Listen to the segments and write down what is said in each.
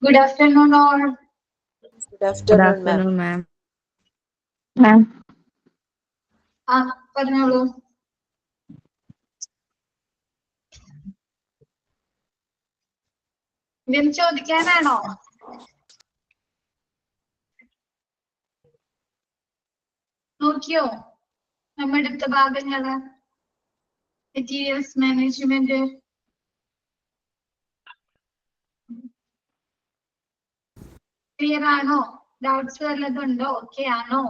Good afternoon, all. Good afternoon, ma'am. Ma'am. പറഞ്ഞോളൂ. ഇതിന് ചോദിക്കാനാണോ? നോക്കിയോ നമ്മുടെ അടുത്ത ഭാഗങ്ങള്? മെറ്റീരിയൽസ് മാനേജ്മെന്റ് ക്ലിയർ ആണോ? ഡൗട്ട്സ് വല്ലതുണ്ടോ? ഓക്കെ ആണോ?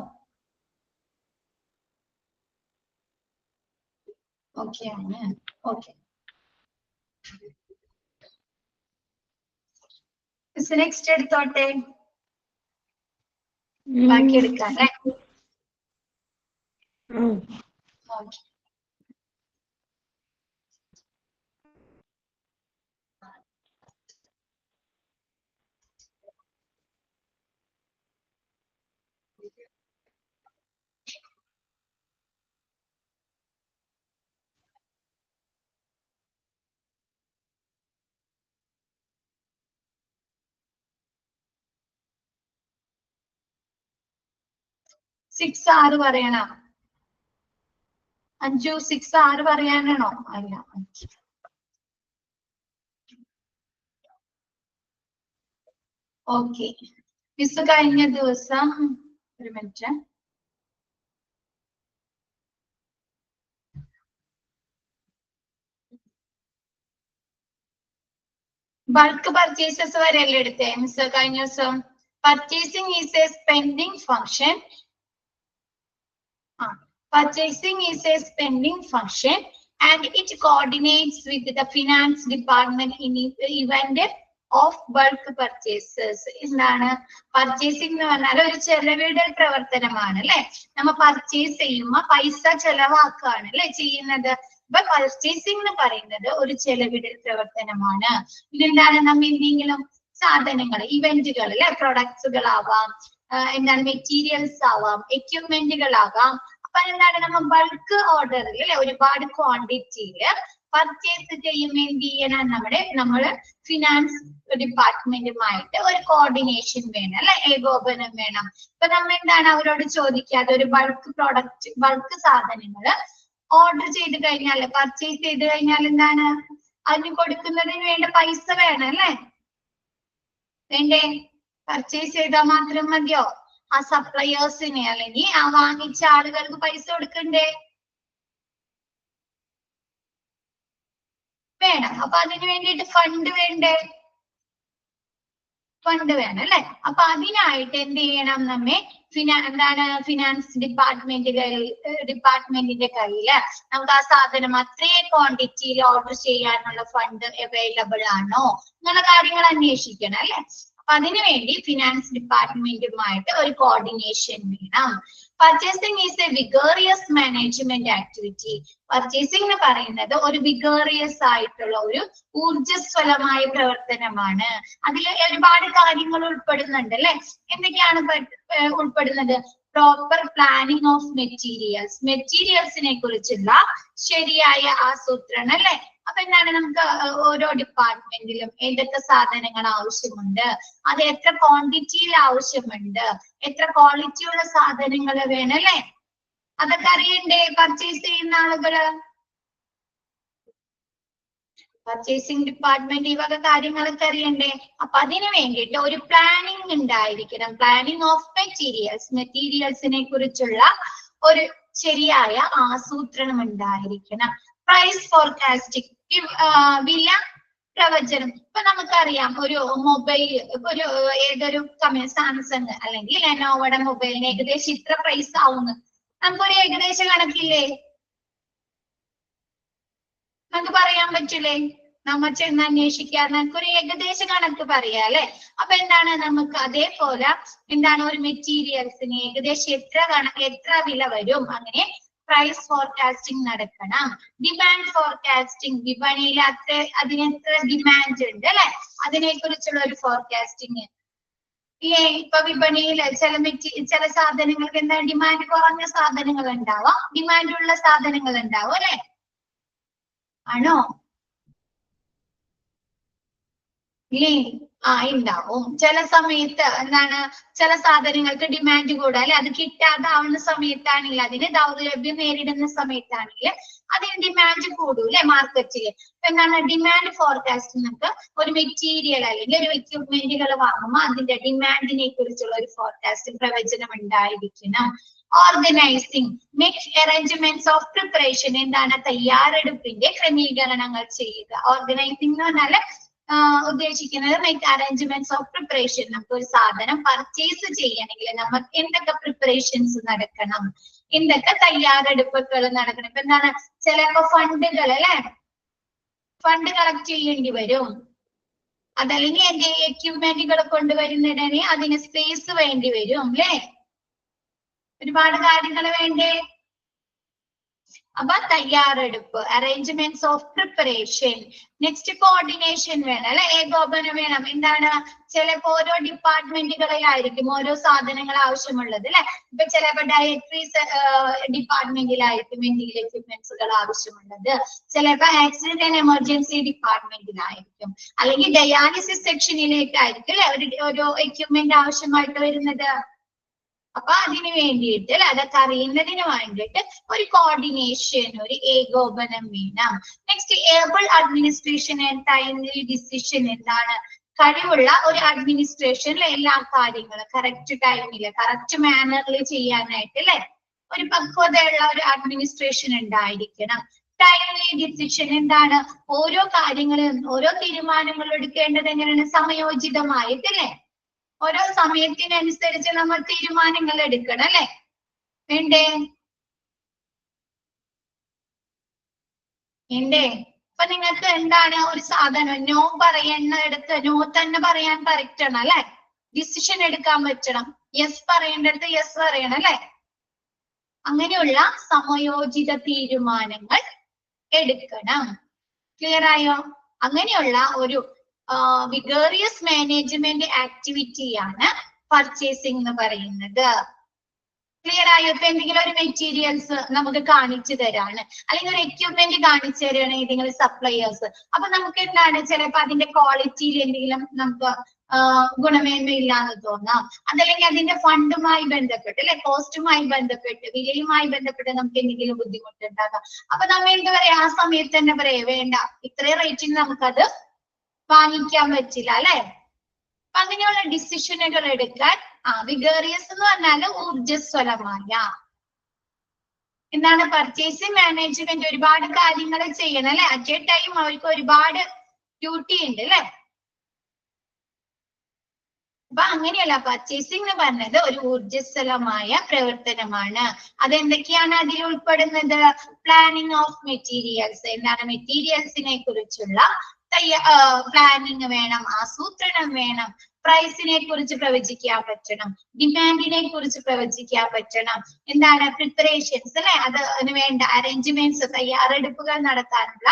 ഓക്കെ ആണ്. ഓക്കെ. നെക്സ്റ്റ് എടുത്തോട്ടെ. ബാക്കി എടുക്കാം അല്ലേ? ഓക്കെ. സിക്സ് ആറ് പറയണം. അഞ്ചു 6 6 പറയാനാണോ? അല്ല. ഓക്കെ. മിസ് കഴിഞ്ഞ ദിവസം ഒരു മിനിറ്റ്. ബൾക്ക് പർച്ചേസസ് വരെയല്ലേ എടുത്തേ മിസ് കഴിഞ്ഞ ദിവസം? Purchasing is A spending function. Purchasing is a spending function and it coordinates with the finance department in the event of bulk purchases. എന്താണ് പർച്ചേസിംഗ് എന്ന് പറഞ്ഞാൽ ഒരു ചെലവിടൽ പ്രവർത്തനമാണ് അല്ലെ? നമ്മ പർച്ചേസ് ചെയ്യുമ്പോൾ പൈസ ചെലവാക്കുകയാണ് അല്ലെ ചെയ്യുന്നത്. അപ്പൊ പർച്ചേസിംഗ് എന്ന് പറയുന്നത് ഒരു ചെലവിടൽ പ്രവർത്തനമാണ്. ഇതെന്താണ് നമ്മ എന്തെങ്കിലും സാധനങ്ങൾ ഇവന്റുകൾ അല്ലെ പ്രൊഡക്ട്സുകളാവാം, എന്താണ് മെറ്റീരിയൽസ് ആവാം, എക്യുപ്മെന്റുകളാകാം. അപ്പൊ എന്താണ് നമ്മ ബൾക്ക് ഓർഡറിൽ അല്ലെ ഒരുപാട് ക്വാണ്ടിറ്റിയില് പർച്ചേസ് ചെയ്യുമ്പോൾ എന്ത് ചെയ്യണം? നമ്മള് ഫിനാൻസ് ഡിപ്പാർട്ട്മെന്റുമായിട്ട് ഒരു കോർഡിനേഷൻ വേണം അല്ലെ, ഏകോപനം വേണം. ഇപ്പൊ നമ്മ എന്താണ് അവരോട് ചോദിക്കാതെ ഒരു ബൾക്ക് സാധനങ്ങള് ഓർഡർ ചെയ്ത് കഴിഞ്ഞാൽ പർച്ചേസ് ചെയ്ത് കഴിഞ്ഞാൽ എന്താണ് അതിന് കൊടുക്കുന്നതിന് വേണ്ട പൈസ വേണം അല്ലെ? വേണ്ടേ? പർച്ചേസ് ചെയ്താൽ മാത്രം മതിയോ? ആ സപ്ലയേഴ്സിനെ അല്ലെങ്കിൽ ആ വാങ്ങിച്ച ആളുകൾക്ക് പൈസ കൊടുക്കണ്ടേ? വേണം. അപ്പൊ അതിന് വേണ്ടിയിട്ട് ഫണ്ട് വേണ്ടേ? ഫണ്ട് വേണം അല്ലെ? അപ്പൊ അതിനായിട്ട് എന്ത് ചെയ്യണം? നമ്മെ എന്താണ് ഫിനാൻസ് ഡിപ്പാർട്ട്മെന്റിന്റെ കയ്യില് നമുക്ക് ആ സാധനം അത്രയും ക്വാണ്ടിറ്റിയിൽ ഓർഡർ ചെയ്യാനുള്ള ഫണ്ട് അവൈലബിൾ ആണോ എന്നുള്ള കാര്യങ്ങൾ അന്വേഷിക്കണം അല്ലെ? അപ്പൊ അതിനുവേണ്ടി ഫിനാൻസ് ഡിപ്പാർട്ട്മെന്റുമായിട്ട് ഒരു കോർഡിനേഷൻ വേണം. Purchasing is a vicarious management activity. Purchasing എന്ന് പറയുന്നത് ഒരു വിഗേറിയസ് ആയിട്ടുള്ള ഒരു ഊർജ്ജസ്വലമായ പ്രവർത്തനമാണ്. അതിൽ ഒരുപാട് കാര്യങ്ങൾ ഉൾപ്പെടുന്നുണ്ട് അല്ലെ? എന്തൊക്കെയാണ് ഉൾപ്പെടുന്നത്? പ്രോപ്പർ പ്ലാനിങ് ഓഫ് മെറ്റീരിയൽസിനെ കുറിച്ചുള്ള ശരിയായ ആസൂത്രണം അല്ലെ? അപ്പൊ എന്താണ് നമുക്ക് ഓരോ ഡിപ്പാർട്ട്മെന്റിലും ഏതൊക്കെ സാധനങ്ങൾ ആവശ്യമുണ്ട്, അത് എത്ര ക്വാണ്ടിറ്റിയിൽ ആവശ്യമുണ്ട്, എത്ര ക്വാളിറ്റി ഉള്ള സാധനങ്ങൾ വേണം അല്ലെ? അതൊക്കെ അറിയണ്ടേ പർച്ചേസ് ചെയ്യുന്ന ആളുകള്? പർച്ചേസിംഗ് ഡിപ്പാർട്ട്മെന്റ് ഈ വക കാര്യങ്ങളൊക്കെ അറിയണ്ടേ? അപ്പൊ അതിനു വേണ്ടിയിട്ട് ഒരു പ്ലാനിങ് ഉണ്ടായിരിക്കണം. പ്ലാനിങ് ഓഫ് മെറ്റീരിയൽസിനെ കുറിച്ചുള്ള ഒരു ശരിയായ ആസൂത്രണം ഉണ്ടായിരിക്കണം. പ്രൈസ് ഫോർകാസ്റ്റിംഗ്, വില പ്രവചനം. ഇപ്പൊ നമുക്കറിയാം ഒരു മൊബൈൽ ഏതൊരു സാംസങ് അല്ലെങ്കിൽ ലെനോവോയുടെ മൊബൈലിന് ഏകദേശം ഇത്ര പ്രൈസ് ആവുന്നു നമുക്കൊരു ഏകദേശ കണക്കില്ലേ? നമുക്ക് പറയാൻ പറ്റൂലേ? നമ്മ ചെന്ന് അന്വേഷിക്കാതെ നമുക്കൊരു ഏകദേശ കണക്ക് പറയാം അല്ലെ? അപ്പൊ എന്താണ് നമുക്ക് അതേപോലെ എന്താണ് ഒരു മെറ്റീരിയൽസിന് ഏകദേശം എത്ര വില വരും, അങ്ങനെ പ്രൈസ് ഫോർകാസ്റ്റിംഗ് നടക്കണം. ഡിമാൻഡ് ഫോർകാസ്റ്റിംഗ്, വിപണിയിൽ അതിനെത്ര ഡിമാൻഡ് ഉണ്ട് അല്ലെ? അതിനെ കുറിച്ചുള്ള ഒരു ഫോർകാസ്റ്റിംഗ് ഇല്ലേ? ഇപ്പൊ വിപണിയിൽ ചില സാധനങ്ങൾക്ക് എന്താ ഡിമാൻഡ് കുറഞ്ഞ സാധനങ്ങൾ ഉണ്ടാവാം, ഡിമാൻഡ് ഉള്ള സാധനങ്ങൾ ഉണ്ടാവും അല്ലെ? ആണോ? ഇല്ലേ? ഉണ്ടാവും. ചില സമയത്ത് എന്താണ്, ചില സാധനങ്ങൾക്ക് ഡിമാൻഡ് കൂടാൽ അത് കിട്ടാതാവുന്ന സമയത്താണെങ്കിൽ, അതിന് ദൗർലഭ്യം നേരിടുന്ന സമയത്താണെങ്കിൽ അതിന് ഡിമാൻഡ് കൂടൂല്ലേ മാർക്കറ്റിൽ. എന്താണ് ഡിമാൻഡ് ഫോർകാസ്റ്റ്? നമുക്ക് ഒരു മെറ്റീരിയൽ അല്ലെങ്കിൽ ഒരു എക്യുപ്മെന്റുകൾ വാങ്ങുമ്പോൾ അതിന്റെ ഡിമാൻഡിനെ കുറിച്ചുള്ള ഒരു ഫോർകാസ്റ്റ് പ്രവചനം ഉണ്ടായിരിക്കണം. Organising, make arrangements of preparation, എന്താണ് തയ്യാറെടുപ്പിന്റെ ക്രമീകരണങ്ങൾ ചെയ്യുക. ഓർഗനൈസിംഗ് എന്ന് പറഞ്ഞാൽ ഉദ്ദേശിക്കുന്നത് മേക്ക് അറേഞ്ച്മെന്റ്സ് ഓഫ് പ്രിപ്പറേഷൻ. നമുക്ക് ഒരു സാധനം പർച്ചേസ് ചെയ്യണമെങ്കിൽ നമുക്ക് എന്തൊക്കെ പ്രിപ്പറേഷൻസ് നടക്കണം, എന്തൊക്കെ തയ്യാറെടുപ്പുകൾ നടക്കണം. ഇപ്പൊ എന്താണ്, ചിലപ്പോ ഫണ്ടുകൾ അല്ലെ, ഫണ്ട് കളക്ട് ചെയ്യേണ്ടി വരും. അതല്ലെങ്കിൽ എന്റെ എക്യുപ്മെന്റുകൾ കൊണ്ടുവരുന്നതിന് അതിന് സ്പേസ് വേണ്ടി വരും അല്ലെ, ഒരുപാട് കാര്യങ്ങൾ വേണ്ടേ. അപ്പൊ തയ്യാറെടുപ്പ്, arrangements of preparation. Next coordination വേണം അല്ലെ, ഏകോപനം വേണം. എന്താണ്, ചിലപ്പോ ഓരോ ഡിപ്പാർട്ട്മെന്റുകളിലായിരിക്കും ഓരോ സാധനങ്ങൾ ആവശ്യമുള്ളത് അല്ലെ. ഇപ്പൊ ചിലപ്പോ ഡയറക്ടറീസ് ഡിപ്പാർട്ട്മെന്റിലായിരിക്കും എന്തെങ്കിലും എക്യുപ്മെന്റ്സുകൾ ആവശ്യമുള്ളത്, ചിലപ്പോ ആക്സിഡന്റ് ആൻഡ് എമർജൻസി ഡിപ്പാർട്ട്മെന്റിലായിരിക്കും, അല്ലെങ്കിൽ ഡയാലിസിസ് സെക്ഷനിലേക്കായിരിക്കും അല്ലെ ഒരു എക്യുപ്മെന്റ് ആവശ്യമായിട്ട് വരുന്നത്. അപ്പൊ അതിന് വേണ്ടിയിട്ട് അല്ലെ, അതൊക്കെ അറിയുന്നതിന് വേണ്ടിയിട്ട് ഒരു കോർഡിനേഷൻ, ഒരു ഏകോപനം വേണം. Next able administration and timely decision. എന്താണ്, കഴിവുള്ള ഒരു അഡ്മിനിസ്ട്രേഷനിലെ എല്ലാ കാര്യങ്ങളും കറക്റ്റ് ടൈമില് കറക്റ്റ് മാനറിൽ ചെയ്യാനായിട്ട് അല്ലെ, ഒരു പക്വതയുള്ള ഒരു അഡ്മിനിസ്ട്രേഷൻ ഉണ്ടായിരിക്കണം. ടൈംലി ഡിസിഷൻ, എന്താണ് ഓരോ കാര്യങ്ങളും ഓരോ തീരുമാനങ്ങൾ എടുക്കേണ്ടത് എങ്ങനെയാണ്, സമയോചിതമായിട്ട് അല്ലെ, ഓരോ സമയത്തിനനുസരിച്ച് നമ്മൾ തീരുമാനങ്ങൾ എടുക്കണം അല്ലെ, വേണ്ടേ വേണ്ടേ. അപ്പൊ നിങ്ങൾക്ക് എന്താണ്, ഒരു സാധനം നോ പറയുന്നിടത്ത് നോ തന്നെ പറയാൻ കറക്റ്റ് ആണ് അല്ലെ, ഡിസിഷൻ എടുക്കാൻ പറ്റണം. യെസ് പറയേണ്ടടുത്ത് യെസ് പറയണം അല്ലെ. അങ്ങനെയുള്ള സമയോചിത തീരുമാനങ്ങൾ എടുക്കണം. ക്ലിയർ ആയോ? അങ്ങനെയുള്ള ഒരു വിഗേറിയസ് മാനേജ്മെന്റ് ആക്ടിവിറ്റിയാണ് പർച്ചേസിംഗ് എന്ന് പറയുന്നത്. ക്ലിയർ ആയോ? ഇപ്പൊ എന്തെങ്കിലും ഒരു മെറ്റീരിയൽസ് നമുക്ക് കാണിച്ചു തരാണ്, അല്ലെങ്കിൽ ഒരു എക്യുപ്മെന്റ് കാണിച്ചു തരാണ് ഏതെങ്കിലും സപ്ലയേഴ്സ്. അപ്പൊ നമുക്ക് എന്താണ്, ചിലപ്പോ അതിന്റെ ക്വാളിറ്റിയിൽ എന്തെങ്കിലും നമുക്ക് ഗുണമേന്മയില്ലാന്ന് തോന്നാം, അതല്ലെങ്കിൽ അതിന്റെ ഫണ്ടുമായി ബന്ധപ്പെട്ട് അല്ലെ, കോസ്റ്റുമായി ബന്ധപ്പെട്ട് വിലയുമായി ബന്ധപ്പെട്ട് നമുക്ക് എന്തെങ്കിലും ബുദ്ധിമുട്ടുണ്ടാകാം. അപ്പൊ നമ്മൾ എന്താ പറയാ, ആ സമയത്ത് തന്നെ പറയാ വേണ്ട, ഇത്രയും റേറ്റിന് നമുക്കത് വാങ്ങിക്കാൻ പറ്റില്ല അല്ലെ. അപ്പൊ അങ്ങനെയുള്ള ഡിസിഷനുകൾ എടുക്കാൻ വിഗേറിയസ് എന്ന് പറഞ്ഞാൽ ഊർജ്ജസ്വലമായ. എന്താണ്, പർച്ചേസിംഗ് മാനേജ്മെന്റ് ഒരുപാട് കാര്യങ്ങൾ ചെയ്യണം അല്ലെ, അറ്റ് എ ടൈം അവർക്ക് ഒരുപാട് ഡ്യൂട്ടി ഉണ്ട് അല്ലെ. അപ്പൊ അങ്ങനെയല്ല, പർച്ചേസിംഗ് എന്ന് പറഞ്ഞത് ഒരു ഊർജ്ജസ്വലമായ പ്രവർത്തനമാണ്. അതെന്തൊക്കെയാണ് അതിൽ ഉൾപ്പെടുന്നത്? പ്ലാനിങ് ഓഫ് മെറ്റീരിയൽസ്, എന്താണ് മെറ്റീരിയൽസിനെ കുറിച്ചുള്ള പ്ലാനിങ് വേണം, ആസൂത്രണം വേണം. പ്രൈസിനെ കുറിച്ച് പ്രവചിക്കാൻ പറ്റണം, ഡിമാൻഡിനെ കുറിച്ച് പ്രവചിക്കാൻ പറ്റണം. എന്താണ് പ്രിപ്പറേഷൻസ് അല്ലെ, അതിന് വേണ്ട അറേഞ്ച്മെന്റ്സ്, തയ്യാറെടുപ്പുകൾ നടത്താനുള്ള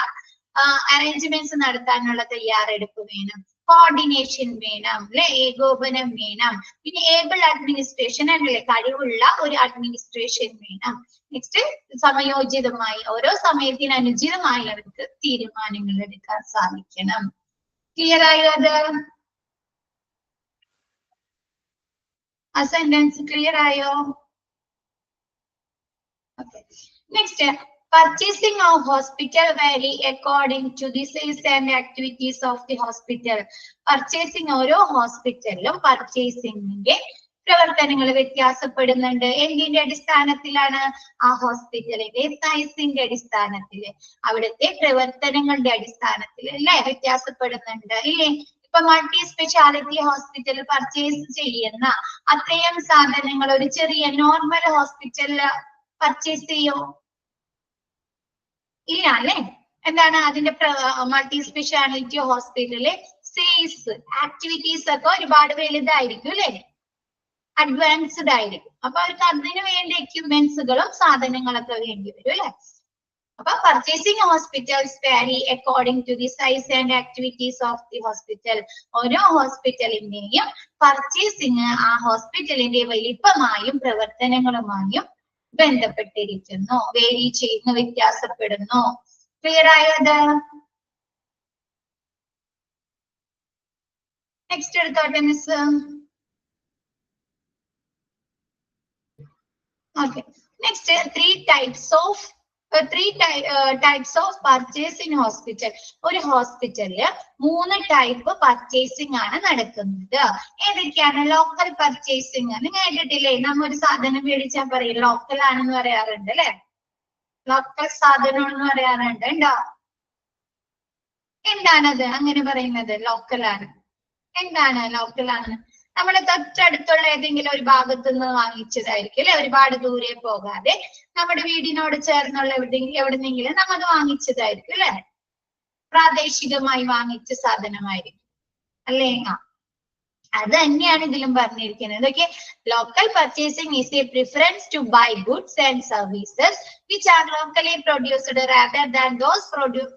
അറേഞ്ച്മെന്റ്സ് നടത്താനുള്ള തയ്യാറെടുപ്പ് വേണം. കോർഡിനേഷൻ വേണം അല്ലെ, ഏകോപനം വേണം. പിന്നെ ഏബിൾ അഡ്മിനിസ്ട്രേഷൻ അല്ലേ, കഴിവുള്ള ഒരു അഡ്മിനിസ്ട്രേഷൻ വേണം. നെക്സ്റ്റ് സമയോചിതമായി ഓരോ സമയത്തിന് അനുചിതമായി അവർക്ക് തീരുമാനങ്ങൾ എടുക്കാൻ സാധിക്കണം. ക്ലിയർ ആയോ? അത് ആ സെന്റൻസ് ക്ലിയർ ആയോ? Okay. Next, purchasing of hospital vary according to the sales and activities of the hospital. Purchasing ഓരോ ഹോസ്പിറ്റലിലും പർച്ചേസിംഗിന്റെ പ്രവർത്തനങ്ങൾ വ്യത്യാസപ്പെടുന്നുണ്ട്. എന്തിന്റെ അടിസ്ഥാനത്തിലാണ്? ആ ഹോസ്പിറ്റലിന്റെ സൈസിന്റെ അടിസ്ഥാനത്തില്, അവിടുത്തെ പ്രവർത്തനങ്ങളുടെ അടിസ്ഥാനത്തിൽ അല്ലെ വ്യത്യാസപ്പെടുന്നുണ്ട് ഇല്ലേ. ഇപ്പൊ മൾട്ടി സ്പെഷ്യാലിറ്റി ഹോസ്പിറ്റൽ പർച്ചേസ് ചെയ്യുന്ന അത്രയും സാധനങ്ങൾ ഒരു ചെറിയ നോർമൽ ഹോസ്പിറ്റലിൽ പർച്ചേസ് ചെയ്യോ? ഇല്ല അല്ലെ. എന്താണ് അതിന്റെ മൾട്ടി സ്പെഷ്യാലിറ്റി ഹോസ്പിറ്റലിലെ സെയിൽസ് ആക്ടിവിറ്റീസ് ഒക്കെ ഒരുപാട് വലുതായിരിക്കും അല്ലെ, അഡ്വാൻസ്ഡ് ആയിരിക്കും. അപ്പൊ അവർക്ക് അതിന് വേണ്ട എക്യുപ്മെന്റ്സുകളും സാധനങ്ങളൊക്കെ വേണ്ടി വരും അല്ലെ. അപ്പൊ പർച്ചേസിംഗ് ഹോസ്പിറ്റൽസ് വാരി according to the size and activities of the hospital. ഓരോ ഹോസ്പിറ്റലിന്റെയും പർച്ചേസിംഗ് ആ ഹോസ്പിറ്റലിന്റെ വലിപ്പമായും പ്രവർത്തനങ്ങളുമായും ബന്ധപ്പെട്ടിരിക്കുന്നു, വേരി ചെയ്യുന്നു, വ്യത്യാസപ്പെടുന്നു. ക്ലിയർ ആയത്? നെക്സ്റ്റ് എടുത്തോട്ടെ miss. Okay, next three types of purchase in hospital. ഒരു ഹോസ്പിറ്റലില് 3 ടൈപ്പ് പർച്ചേസിംഗ് ആണ് നടക്കുന്നത്. ഏതൊക്കെയാണ്? ലോക്കൽ പർച്ചേസിംഗ് നിങ്ങൾ കേട്ടിട്ടില്ലേ? നമ്മ ഒരു സാധനം മേടിച്ചാൽ പറയും ലോക്കൽ ആണെന്ന് പറയാറുണ്ട് അല്ലെ? ലോക്കൽ സാധനം എന്ന് പറയാറുണ്ട്. ഉണ്ടോ? എന്താണത് അങ്ങനെ പറയുന്നത്? ലോക്കലാണ്. എന്താണ് ലോക്കലാണ്? നമ്മുടെ തൊട്ടടുത്തുള്ള ഏതെങ്കിലും ഒരു ഭാഗത്ത് നിന്ന് വാങ്ങിച്ചതായിരിക്കും അല്ലെ? ഒരുപാട് ദൂരെ പോകാതെ നമ്മുടെ വീടിനോട് ചേർന്നുള്ള എവിടെന്നെങ്കിലും നമ്മ അത് വാങ്ങിച്ചതായിരിക്കും അല്ലെ? പ്രാദേശികമായി വാങ്ങിച്ച സാധനമായിരിക്കും അല്ലേ? അത് തന്നെയാണ് ഇതിലും പറഞ്ഞിരിക്കുന്നത്. Okay, local purchasing is a preference to buy goods and services which are locally produced rather than those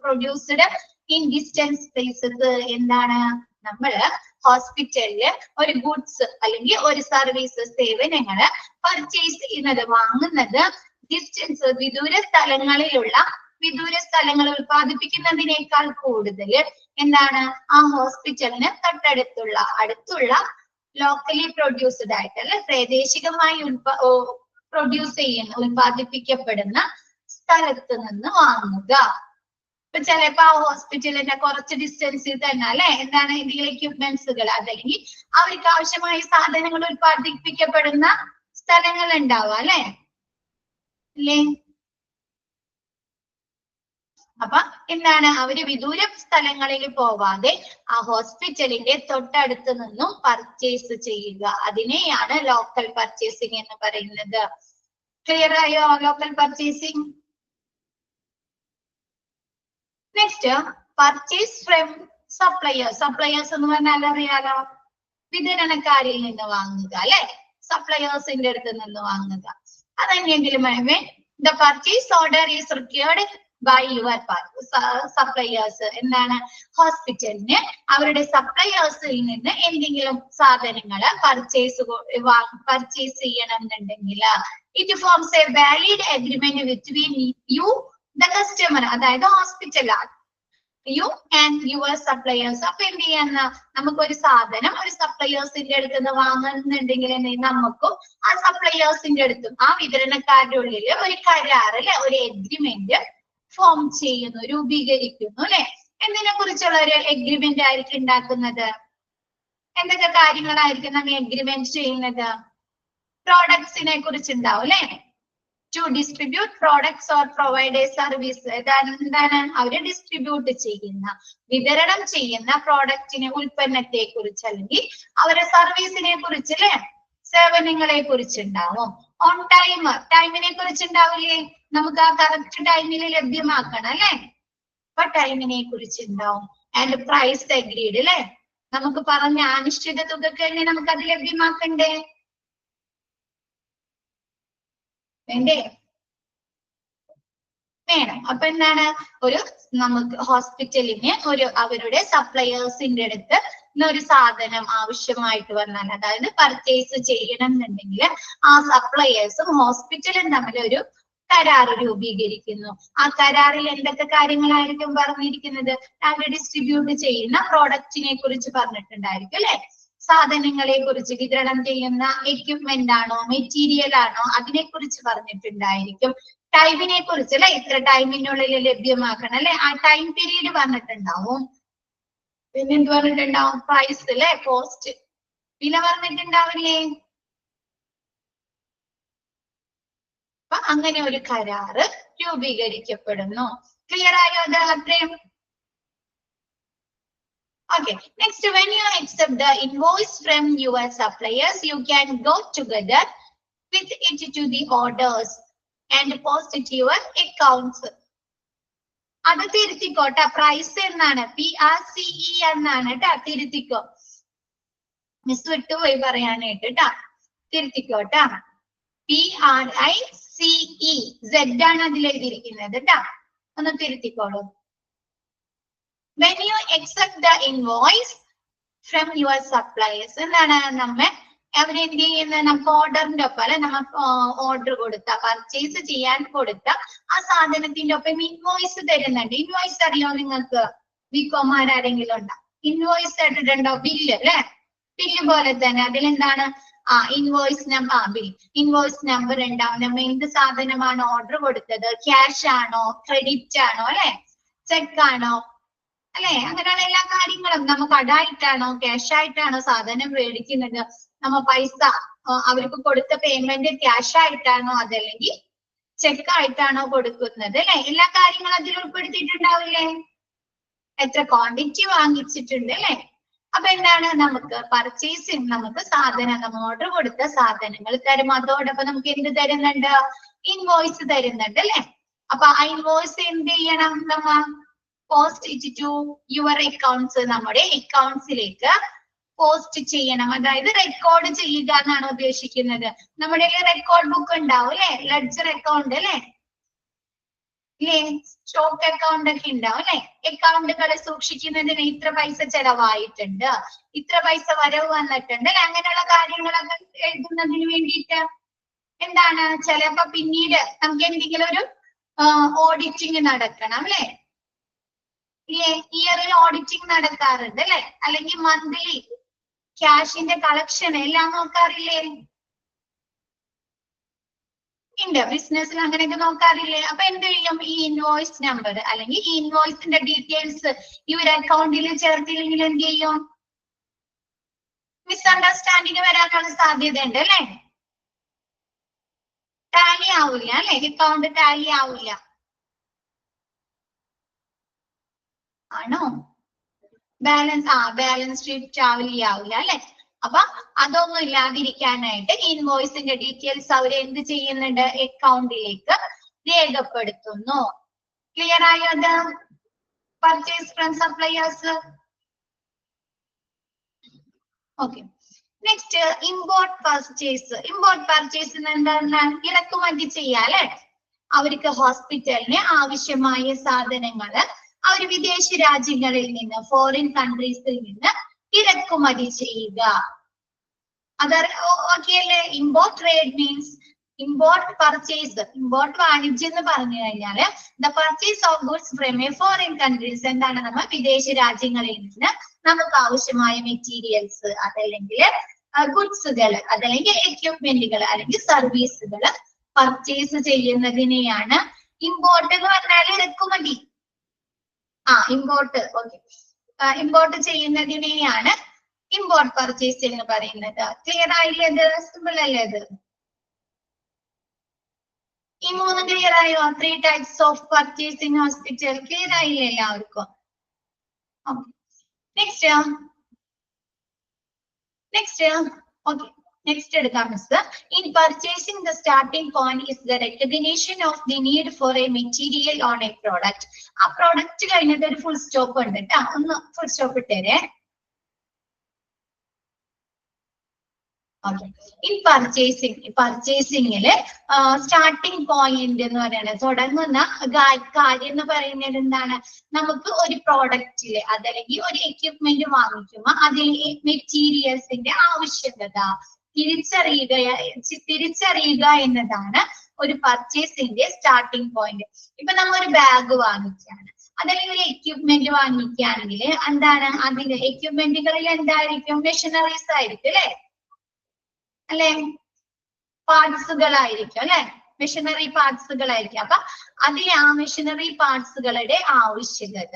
produced in distance places. എന്താണ്? നമ്മള് ഹോസ്പിറ്റലില് ഒരു ഗുഡ്സ് അല്ലെങ്കിൽ ഒരു സർവീസ് സേവനങ്ങള് പർച്ചേസ് ചെയ്യുന്നത്, വാങ്ങുന്നത് ഡിസ്റ്റൻസ് വിദൂര സ്ഥലങ്ങൾ ഉൽപ്പാദിപ്പിക്കുന്നതിനേക്കാൾ കൂടുതൽ എന്താണ്? ആ ഹോസ്പിറ്റലിന് അടുത്തുള്ള ലോക്കലി പ്രൊഡ്യൂസ്ഡ് ആയിട്ട് അല്ലെ പ്രാദേശികമായി ഉൽപ്പാദിപ്പിക്കപ്പെടുന്ന സ്ഥലത്ത് നിന്ന് വാങ്ങുക. ഇപ്പൊ ചിലപ്പോ ആ ഹോസ്പിറ്റലിന്റെ കുറച്ച് ഡിസ്റ്റൻസിൽ തന്നെ അല്ലെ എന്താണ് എന്തെങ്കിലും എക്യുപ്മെന്റ്സുകൾ അതല്ലെങ്കിൽ അവർക്ക് ആവശ്യമായ സാധനങ്ങൾ ഉൽപ്പാദിപ്പിക്കപ്പെടുന്ന സ്ഥലങ്ങൾ ഉണ്ടാവുക അല്ലെ? അപ്പൊ എന്താണ്? അവര് വിദൂര സ്ഥലങ്ങളിൽ പോവാതെ ആ ഹോസ്പിറ്റലിന്റെ തൊട്ടടുത്ത് നിന്നും പർച്ചേസ് ചെയ്യുക. അതിനെയാണ് ലോക്കൽ പർച്ചേസിംഗ് എന്ന് പറയുന്നത്. ക്ലിയർ ആയോ local purchasing? Next, purchase from suppliers. Suppliers എന്ന് പറഞ്ഞാൽ അറിയാലോ, വിതരണക്കാരിൽ നിന്ന് വാങ്ങുക അല്ലെ? സപ്ലയേഴ്സിന്റെ അടുത്ത് നിന്ന് വാങ്ങുക. അതെങ്കിലും the purchase order is required by your suppliers. എന്താണ്? ഹോസ്പിറ്റലിന് അവരുടെ സപ്ലയേഴ്സിൽ നിന്ന് എന്തെങ്കിലും സാധനങ്ങള് പർച്ചേസ് ചെയ്യണം എന്നുണ്ടെങ്കിൽ it forms A valid agreement between you the customer, അതായത് ഹോസ്പിറ്റലാണ്, യു ആൻഡ് യുവർ സപ്ലയേഴ്സ്. അപ്പൊ എന്ത് ചെയ്യാന്ന നമുക്കൊരു സാധനം ഒരു സപ്ലയേഴ്സിന്റെ അടുത്ത് നിന്ന് വാങ്ങുന്നുണ്ടെങ്കിൽ നമുക്കും ആ സപ്ലയേഴ്സിന്റെ അടുത്തും ആ വിതരണക്കാരുടെ ഉള്ളിൽ ഒരു കരാർ അല്ലെ ഒരു എഗ്രിമെന്റ് ഫോം ചെയ്യുന്നു, രൂപീകരിക്കുന്നു അല്ലെ? എന്തിനെ കുറിച്ചുള്ള ഒരു എഗ്രിമെന്റ് ആയിരിക്കും ഉണ്ടാക്കുന്നത്? എന്തൊക്കെ കാര്യങ്ങളായിരിക്കും നമ്മൾ എഗ്രിമെന്റ് ചെയ്യുന്നത്? പ്രോഡക്ട്സിനെ കുറിച്ചുണ്ടാവും അല്ലെ? To distribute products or provide a service. എന്താണ്? അവര് ഡിസ്ട്രിബ്യൂട്ട് ചെയ്യുന്ന വിതരണം ചെയ്യുന്ന പ്രോഡക്റ്റിനെ ഉൽപ്പന്നത്തെ കുറിച്ച് അല്ലെങ്കിൽ അവരുടെ സർവീസിനെ കുറിച്ച് അല്ലെ? സേവനങ്ങളെ കുറിച്ചുണ്ടാവും. ഓൺ ടൈമിനെ കുറിച്ചുണ്ടാവില്ലേ? നമുക്ക് ആ കറക്റ്റ് ടൈമിൽ ലഭ്യമാക്കണം അല്ലെ? അപ്പൊ ടൈമിനെ കുറിച്ചുണ്ടാവും. ആൻഡ് പ്രൈസ് അഗ്രീഡ് അല്ലെ? നമുക്ക് പറഞ്ഞ അനിശ്ചിത തുകക്ക് തന്നെ നമുക്ക് അത് ലഭ്യമാക്കണ്ടേ? വേണ്ടേ? വേണം. അപ്പൊ എന്താണ്? നമുക്ക് ഹോസ്പിറ്റലിന് അവരുടെ സപ്ലയേഴ്സിന്റെ അടുത്ത് ഒരു സാധനം ആവശ്യമായിട്ട് വന്നാൽ, അതായത് പർച്ചേസ് ചെയ്യണം എന്നുണ്ടെങ്കിൽ ആ സപ്ലയേഴ്സും ഹോസ്പിറ്റലും തമ്മിൽ ഒരു കരാർ രൂപീകരിക്കുന്നു. ആ കരാറിൽ എന്തൊക്കെ കാര്യങ്ങളായിരിക്കും പറഞ്ഞിരിക്കുന്നത്? അവർ ഡിസ്ട്രിബ്യൂട്ട് ചെയ്യുന്ന പ്രോഡക്റ്റിനെ കുറിച്ച് പറഞ്ഞിട്ടുണ്ടായിരിക്കും അല്ലെ? സാധനങ്ങളെ കുറിച്ച്, വിതരണം ചെയ്യുന്ന എക്യുപ്മെന്റ് ആണോ മെറ്റീരിയൽ ആണോ അതിനെ കുറിച്ച് പറഞ്ഞിട്ടുണ്ടായിരിക്കും. ടൈമിനെ കുറിച്ച് അല്ലെ? ഇത്ര ടൈമിനുള്ളിൽ ലഭ്യമാക്കണം അല്ലെ? ആ ടൈം പീരീഡ് പറഞ്ഞിട്ടുണ്ടാവും. പിന്നെ എന്ത് പറഞ്ഞിട്ടുണ്ടാവും? പ്രൈസ് അല്ലെ? കോസ്റ്റ്, വില പറഞ്ഞിട്ടുണ്ടാവില്ലേ? അപ്പൊ അങ്ങനെ ഒരു കരാറ് രൂപീകരിക്കപ്പെടുന്നു. ക്ലിയർ ആയോ? അത് അത്രയും. Okay, next, when you accept the invoice from your suppliers, you can go together with it to the orders and post it to your accounts. അത് തിരുത്തിക്കോട്ടെ. പ്രൈസ് എന്നാണ്, PRCE എന്നാണ് കേട്ടാ. തിരുത്തിക്കോ, മിസ് വിട്ടുപോയി പറയാനായിട്ട് കേട്ടാ. തിരുത്തിക്കോട്ടാ. PRICE Z ആണ് അതിൽ എഴുതിയിരിക്കുന്നത് കേട്ടാ. ഒന്ന് തിരുത്തിക്കോളൂ. When you accept the invoice from your suppliers, എന്താണ്? അവരെന്ത് ചെയ്യുന്ന നമുക്ക് ഓർഡറിന്റെ ഒപ്പം അല്ലെ? നമുക്ക് ഓർഡർ കൊടുത്ത പർച്ചേസ് ചെയ്യാൻ കൊടുത്ത ആ സാധനത്തിന്റെ ഒപ്പം ഇൻവോയ്സ് തരുന്നുണ്ട്. ഇൻവോയ്സ് അറിയോ നിങ്ങൾക്ക്? ബികോമാർ ആരെങ്കിലും ഉണ്ടോ? ഇൻവോയ്സ് കേട്ടിട്ടുണ്ടോ? ബില്ല് അല്ലെ? ബില്ല് പോലെ തന്നെ അതിലെന്താണ് invoice number, bill invoice number ഉണ്ടാവും. നമ്മ എന്ത് സാധനമാണ് ഓർഡർ കൊടുത്തത്, ക്യാഷ് ആണോ, ക്രെഡിറ്റ് ആണോ, അല്ലെ, ചെക്ക് ആണോ, അല്ലെ, അങ്ങനെയുള്ള എല്ലാ കാര്യങ്ങളും. നമ്മ കടായിട്ടാണോ ക്യാഷ് ആയിട്ടാണോ സാധനം മേടിക്കുന്നത്, നമ്മ പൈസ അവർക്ക് കൊടുത്ത പേയ്മെന്റ് ക്യാഷ് ആയിട്ടാണോ അതല്ലെങ്കിൽ ചെക്ക് ആയിട്ടാണോ കൊടുക്കുന്നത്, അല്ലെ, എല്ലാ കാര്യങ്ങളും അതിൽ ഉൾപ്പെടുത്തിയിട്ടുണ്ടാവില്ലേ? എത്ര ക്വാണ്ടിറ്റി വാങ്ങിച്ചിട്ടുണ്ട്, അല്ലെ? അപ്പൊ എന്താണ് നമുക്ക് പർച്ചേസിങ്, നമുക്ക് സാധനം നമ്മൾ ഓർഡർ കൊടുത്ത സാധനങ്ങൾ തരും. അതോടൊപ്പം നമുക്ക് എന്ത് തരുന്നുണ്ട്? ഇൻവോയ്സ് തരുന്നുണ്ട്, അല്ലെ? അപ്പൊ ആ ഇൻവോയ്സ് എന്ത് ചെയ്യണം? നമ്മ post it to your accounts, നമ്മുടെ അക്കൗണ്ട്സിലേക്ക് പോസ്റ്റ് ചെയ്യണം. അതായത് റെക്കോർഡ് ചെയ്യുക എന്നാണ് ഉദ്ദേശിക്കുന്നത്. നമ്മുടെ റെക്കോർഡ് ബുക്ക് ഉണ്ടാവും, അല്ലെ, ലെഡ്ജർ അക്കൗണ്ട്, അല്ലെ, സ്റ്റോക്ക് അക്കൗണ്ട് ഒക്കെ ഉണ്ടാവും, അല്ലെ? അക്കൗണ്ടുകളെ സൂക്ഷിക്കുന്നതിന് ഇത്ര പൈസ ചെലവായിട്ടുണ്ട്, ഇത്ര പൈസ വരവ് വന്നിട്ടുണ്ട്, അല്ലെ? അങ്ങനെയുള്ള കാര്യങ്ങളൊക്കെ എഴുതുന്നതിന് വേണ്ടിയിട്ട് എന്താണ്, ചിലപ്പോ പിന്നീട് നമുക്ക് എന്തെങ്കിലും ഒരു ഓഡിറ്റിംഗ് നടക്കണം, അല്ലെ? ഇയറിൽ ഓഡിറ്റിംഗ് നടക്കാറുണ്ട്, അല്ലെ? അല്ലെങ്കിൽ മന്ത്ലി ക്യാഷിന്റെ കളക്ഷൻ എല്ലാം നോക്കാറില്ലേ? ഉണ്ട്, ബിസിനസ്സിൽ അങ്ങനെയൊക്കെ നോക്കാറില്ലേ? അപ്പൊ എന്ത് ചെയ്യും? ഈ ഇൻവോയ്സ് നമ്പർ അല്ലെങ്കിൽ ഈ ഇൻവോയ്സിന്റെ ഡീറ്റെയിൽസ് ഇവർ അക്കൗണ്ടിൽ ചേർത്തില്ലെങ്കിൽ എന്ത് ചെയ്യും? മിസ്അണ്ടർസ്റ്റാൻഡിങ് വരാനുള്ള സാധ്യത ഉണ്ട്, അല്ലെ? ടാലി ആവില്ല, അല്ലെ? അക്കൗണ്ട് ടാലി ആവില്ല, ആണോ? ബാലൻസ് ഷീറ്റ് ആവില്ല, അല്ലെ? അപ്പൊ അതൊന്നും ഇല്ലാതിരിക്കാനായിട്ട് ഇൻവോയ്സിന്റെ ഡീറ്റെയിൽസ് അവർ എന്ത് ചെയ്യുന്നുണ്ട്? അക്കൗണ്ടിലേക്ക് രേഖപ്പെടുത്തുന്നു. ക്ലിയർ ആയോ അത്? Purchase from suppliers. Okay, next import purchase. Import purchase എന്താണ്? ഇറക്കുമതി ചെയ്യാം, അല്ലെ? അവർക്ക് ഹോസ്പിറ്റലിന് ആവശ്യമായ സാധനങ്ങള് അവർ വിദേശ രാജ്യങ്ങളിൽ നിന്ന്, ഫോറിൻ കൺട്രീസിൽ നിന്ന് ഇറക്കുമതി ചെയ്യുക. അതർ ഓക്കെ അല്ലേ? Import trade means import purchase. Import വാണിജ്യം എന്ന് പറഞ്ഞു കഴിഞ്ഞാല് the purchase of goods from A foreign countries. എന്താണ്? നമ്മൾ വിദേശ രാജ്യങ്ങളിൽ നിന്ന് നമുക്ക് ആവശ്യമായ മെറ്റീരിയൽസ്, അതല്ലെങ്കിൽ ഗുഡ്സുകൾ, അതല്ലെങ്കിൽ എക്യുപ്മെന്റുകൾ, അല്ലെങ്കിൽ സർവീസുകൾ പർച്ചേസ് ചെയ്യുന്നതിനെയാണ് ഇമ്പോർട്ട് എന്ന് പറഞ്ഞാൽ ഇറക്കുമതി. ഇമ്പോർട്ട്, ഓക്കെ, ഇമ്പോർട്ട് ചെയ്യുന്നതിനെയാണ് ഇമ്പോർട്ട് പർച്ചേസ് എന്ന് പറയുന്നത്. ക്ലിയർ ആയില്ലേ? അത് സിമ്പിൾ അല്ലേ? അത് ഈ മൂന്ന് ക്ലിയർ ആയോ? 3 types of purchasing hospital. Clear ആയില്ലേ എല്ലാവർക്കും? നെക്സ്റ്റ് ഓക്കെ, നെക്സ്റ്റ് എടുക്കാം miss. In purchasing the starting point is the recognition of the need for a material on a product. ആ പ്രോഡക്റ്റ് കഴിഞ്ഞിട്ട് ഒരു ഫുൾ സ്റ്റോപ്പ് ഉണ്ട് കേട്ടോ. ഒന്ന് ഫുൾ സ്റ്റോപ്പ് ഇട്ടേരെ. ഓക്കെ, ഇൻ പർച്ചേസിംഗില് സ്റ്റാർട്ടിംഗ് പോയിന്റ് എന്ന് പറയുന്നത്, തുടങ്ങുന്ന കാര്യം എന്ന് പറയുന്നത് എന്താണ്? നമുക്ക് ഒരു പ്രോഡക്റ്റില് അതല്ലെങ്കിൽ ഒരു എക്യുപ്മെന്റ് വാങ്ങിക്കുമ്പോൾ അതിൽ മെറ്റീരിയൽസിന്റെ ആവശ്യകത തിരിച്ചറിയുക എന്നതാണ് ഒരു പർച്ചേസിന്റെ സ്റ്റാർട്ടിംഗ് പോയിന്റ്. ഇപ്പൊ നമ്മൾ ഒരു ബാഗ് വാങ്ങിക്കുകയാണ്, അതല്ലെങ്കിൽ ഒരു എക്യുപ്മെന്റ് വാങ്ങിക്കുകയാണെങ്കിൽ എന്താണ്? അതിന്റെ എക്യുപ്മെന്റുകളിൽ എന്തായിരിക്കും? മെഷീനറീസ് ആയിരിക്കും, അല്ലെ? പാർട്സുകളായിരിക്കും, അല്ലെ? മെഷീനറി പാർട്സുകളായിരിക്കും. അപ്പൊ അതിലെ ആ മെഷീനറി പാർട്സുകളുടെ ആവശ്യകത,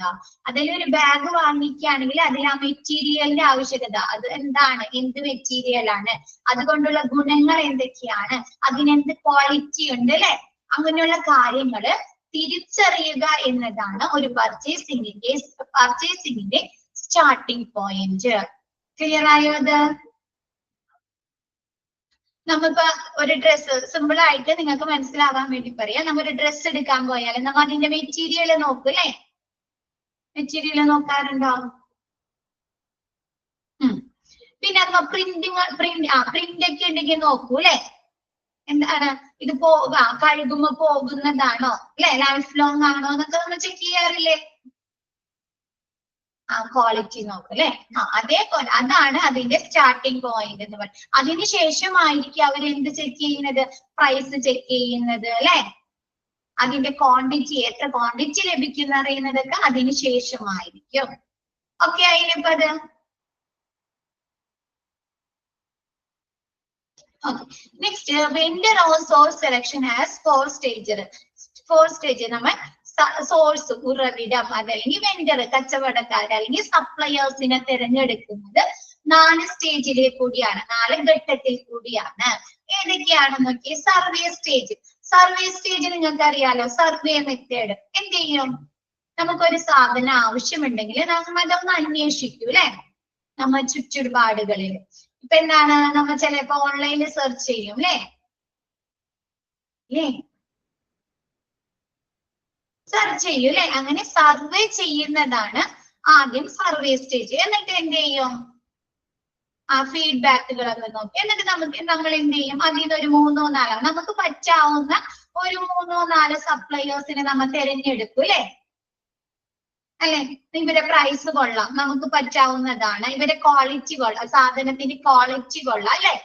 അതിൽ ഒരു ബാഗ് വാങ്ങിക്കുകയാണെങ്കിൽ അതിൽ ആ മെറ്റീരിയലിന്റെ ആവശ്യകത, അത് എന്താണ്? എന്ത് മെറ്റീരിയൽ ആണ്, അതുകൊണ്ടുള്ള ഗുണങ്ങൾ എന്തൊക്കെയാണ്, അതിനെന്ത് ക്വാളിറ്റി ഉണ്ട്, അല്ലെ? അങ്ങനെയുള്ള കാര്യങ്ങള് തിരിച്ചറിയുക എന്നതാണ് ഒരു പർച്ചേസിംഗിന്റെ സ്റ്റാർട്ടിംഗ് പോയിന്റ്. ക്ലിയർ ആയോ? അത് നമ്മളിപ്പോ ഒരു ഡ്രസ്സ് സിമ്പിൾ ആയിട്ട് നിങ്ങൾക്ക് മനസ്സിലാവാൻ വേണ്ടി പറയാം. നമ്മ ഒരു ഡ്രസ്സ് എടുക്കാൻ പോയാൽ നമ്മ അതിന്റെ മെറ്റീരിയൽ നോക്കും, അല്ലെ? മെറ്റീരിയൽ നോക്കാറുണ്ടോ? പിന്നെ നമ്മ പ്രിന്റ് ഒക്കെ ഉണ്ടെങ്കിൽ നോക്കൂ, അല്ലെ? എന്താണ് ഇത് കഴുകുമ്പോ പോകുന്നതാണോ, അല്ലെ? ലൈഫ് ലോങ് ആണോ എന്നൊക്കെ നമ്മൾ ചെക്ക് ചെയ്യാറില്ലേ? ക്വാളിറ്റി നോക്കും, അല്ലെ? അതേപോലെ അതാണ് അതിന്റെ സ്റ്റാർട്ടിംഗ് പോയിന്റ് എന്ന് പറയുന്നത്. അതിനുശേഷമായിരിക്കും അവർ എന്ത് ചെക്ക് ചെയ്യുന്നത്? പ്രൈസ് ചെക്ക് ചെയ്യുന്നത്, അല്ലെ? അതിന്റെ ക്വാണ്ടിറ്റി, എത്ര ക്വാണ്ടിറ്റി ലഭിക്കുന്ന അറിയുന്നതൊക്കെ അതിനുശേഷമായിരിക്കും. ഓക്കെ ആയില്ലേ ഇപ്പൊ അത്? Next vendor or source selection has 4 stage. 4 stage. നമ്മൾ സോഴ്സ് ഉറവിടം അതല്ലെങ്കിൽ വെൻഡർ കച്ചവടക്കാർ അല്ലെങ്കിൽ സപ്ലയേഴ്സിനെ തിരഞ്ഞെടുക്കുന്നത് 4 സ്റ്റേജിലെ കൂടിയാണ്, 4 ഘട്ടത്തിൽ കൂടിയാണ്. ഏതൊക്കെയാണെന്ന് നോക്കി. Survey stage. സർവേ സ്റ്റേജ് നിങ്ങൾക്ക് അറിയാലോ, സർവേ മെത്തേഡ്. എന്ത് ചെയ്യും? നമുക്കൊരു സാധനം ആവശ്യമുണ്ടെങ്കിൽ നമ്മൾ അതൊന്ന് അന്വേഷിക്കൂ അല്ലെ, നമ്മൾ ചുറ്റുപാടുകളിൽ. ഇപ്പൊ എന്താണ്, നമ്മൾ ചിലപ്പോ ഓൺലൈനിൽ സെർച്ച് ചെയ്യും അല്ലേ, സെർച്ച് ചെയ്യും അല്ലെ. അങ്ങനെ സർവേ ചെയ്യുന്നതാണ് ആദ്യം സർവേ സ്റ്റേജ്. എന്നിട്ട് എന്ത് ചെയ്യും? ആ ഫീഡ്ബാക്കുകളൊക്കെ നോക്കി എന്നിട്ട് നമ്മൾ എന്ത് ചെയ്യും? അതിൽ നിന്ന് ഒരു 3-4 നമുക്ക് പറ്റാവുന്ന ഒരു 3-4 സപ്ലയേഴ്സിനെ നമ്മൾ തിരഞ്ഞെടുക്കും അല്ലെ. അല്ലെ, ഇവരെ പ്രൈസ് കൊള്ളാം, നമുക്ക് പറ്റാവുന്നതാണ്, ഇവരെ ക്വാളിറ്റി കൊള്ളാം, സാധനത്തിന്റെ ക്വാളിറ്റി കൊള്ളാം അല്ലെ,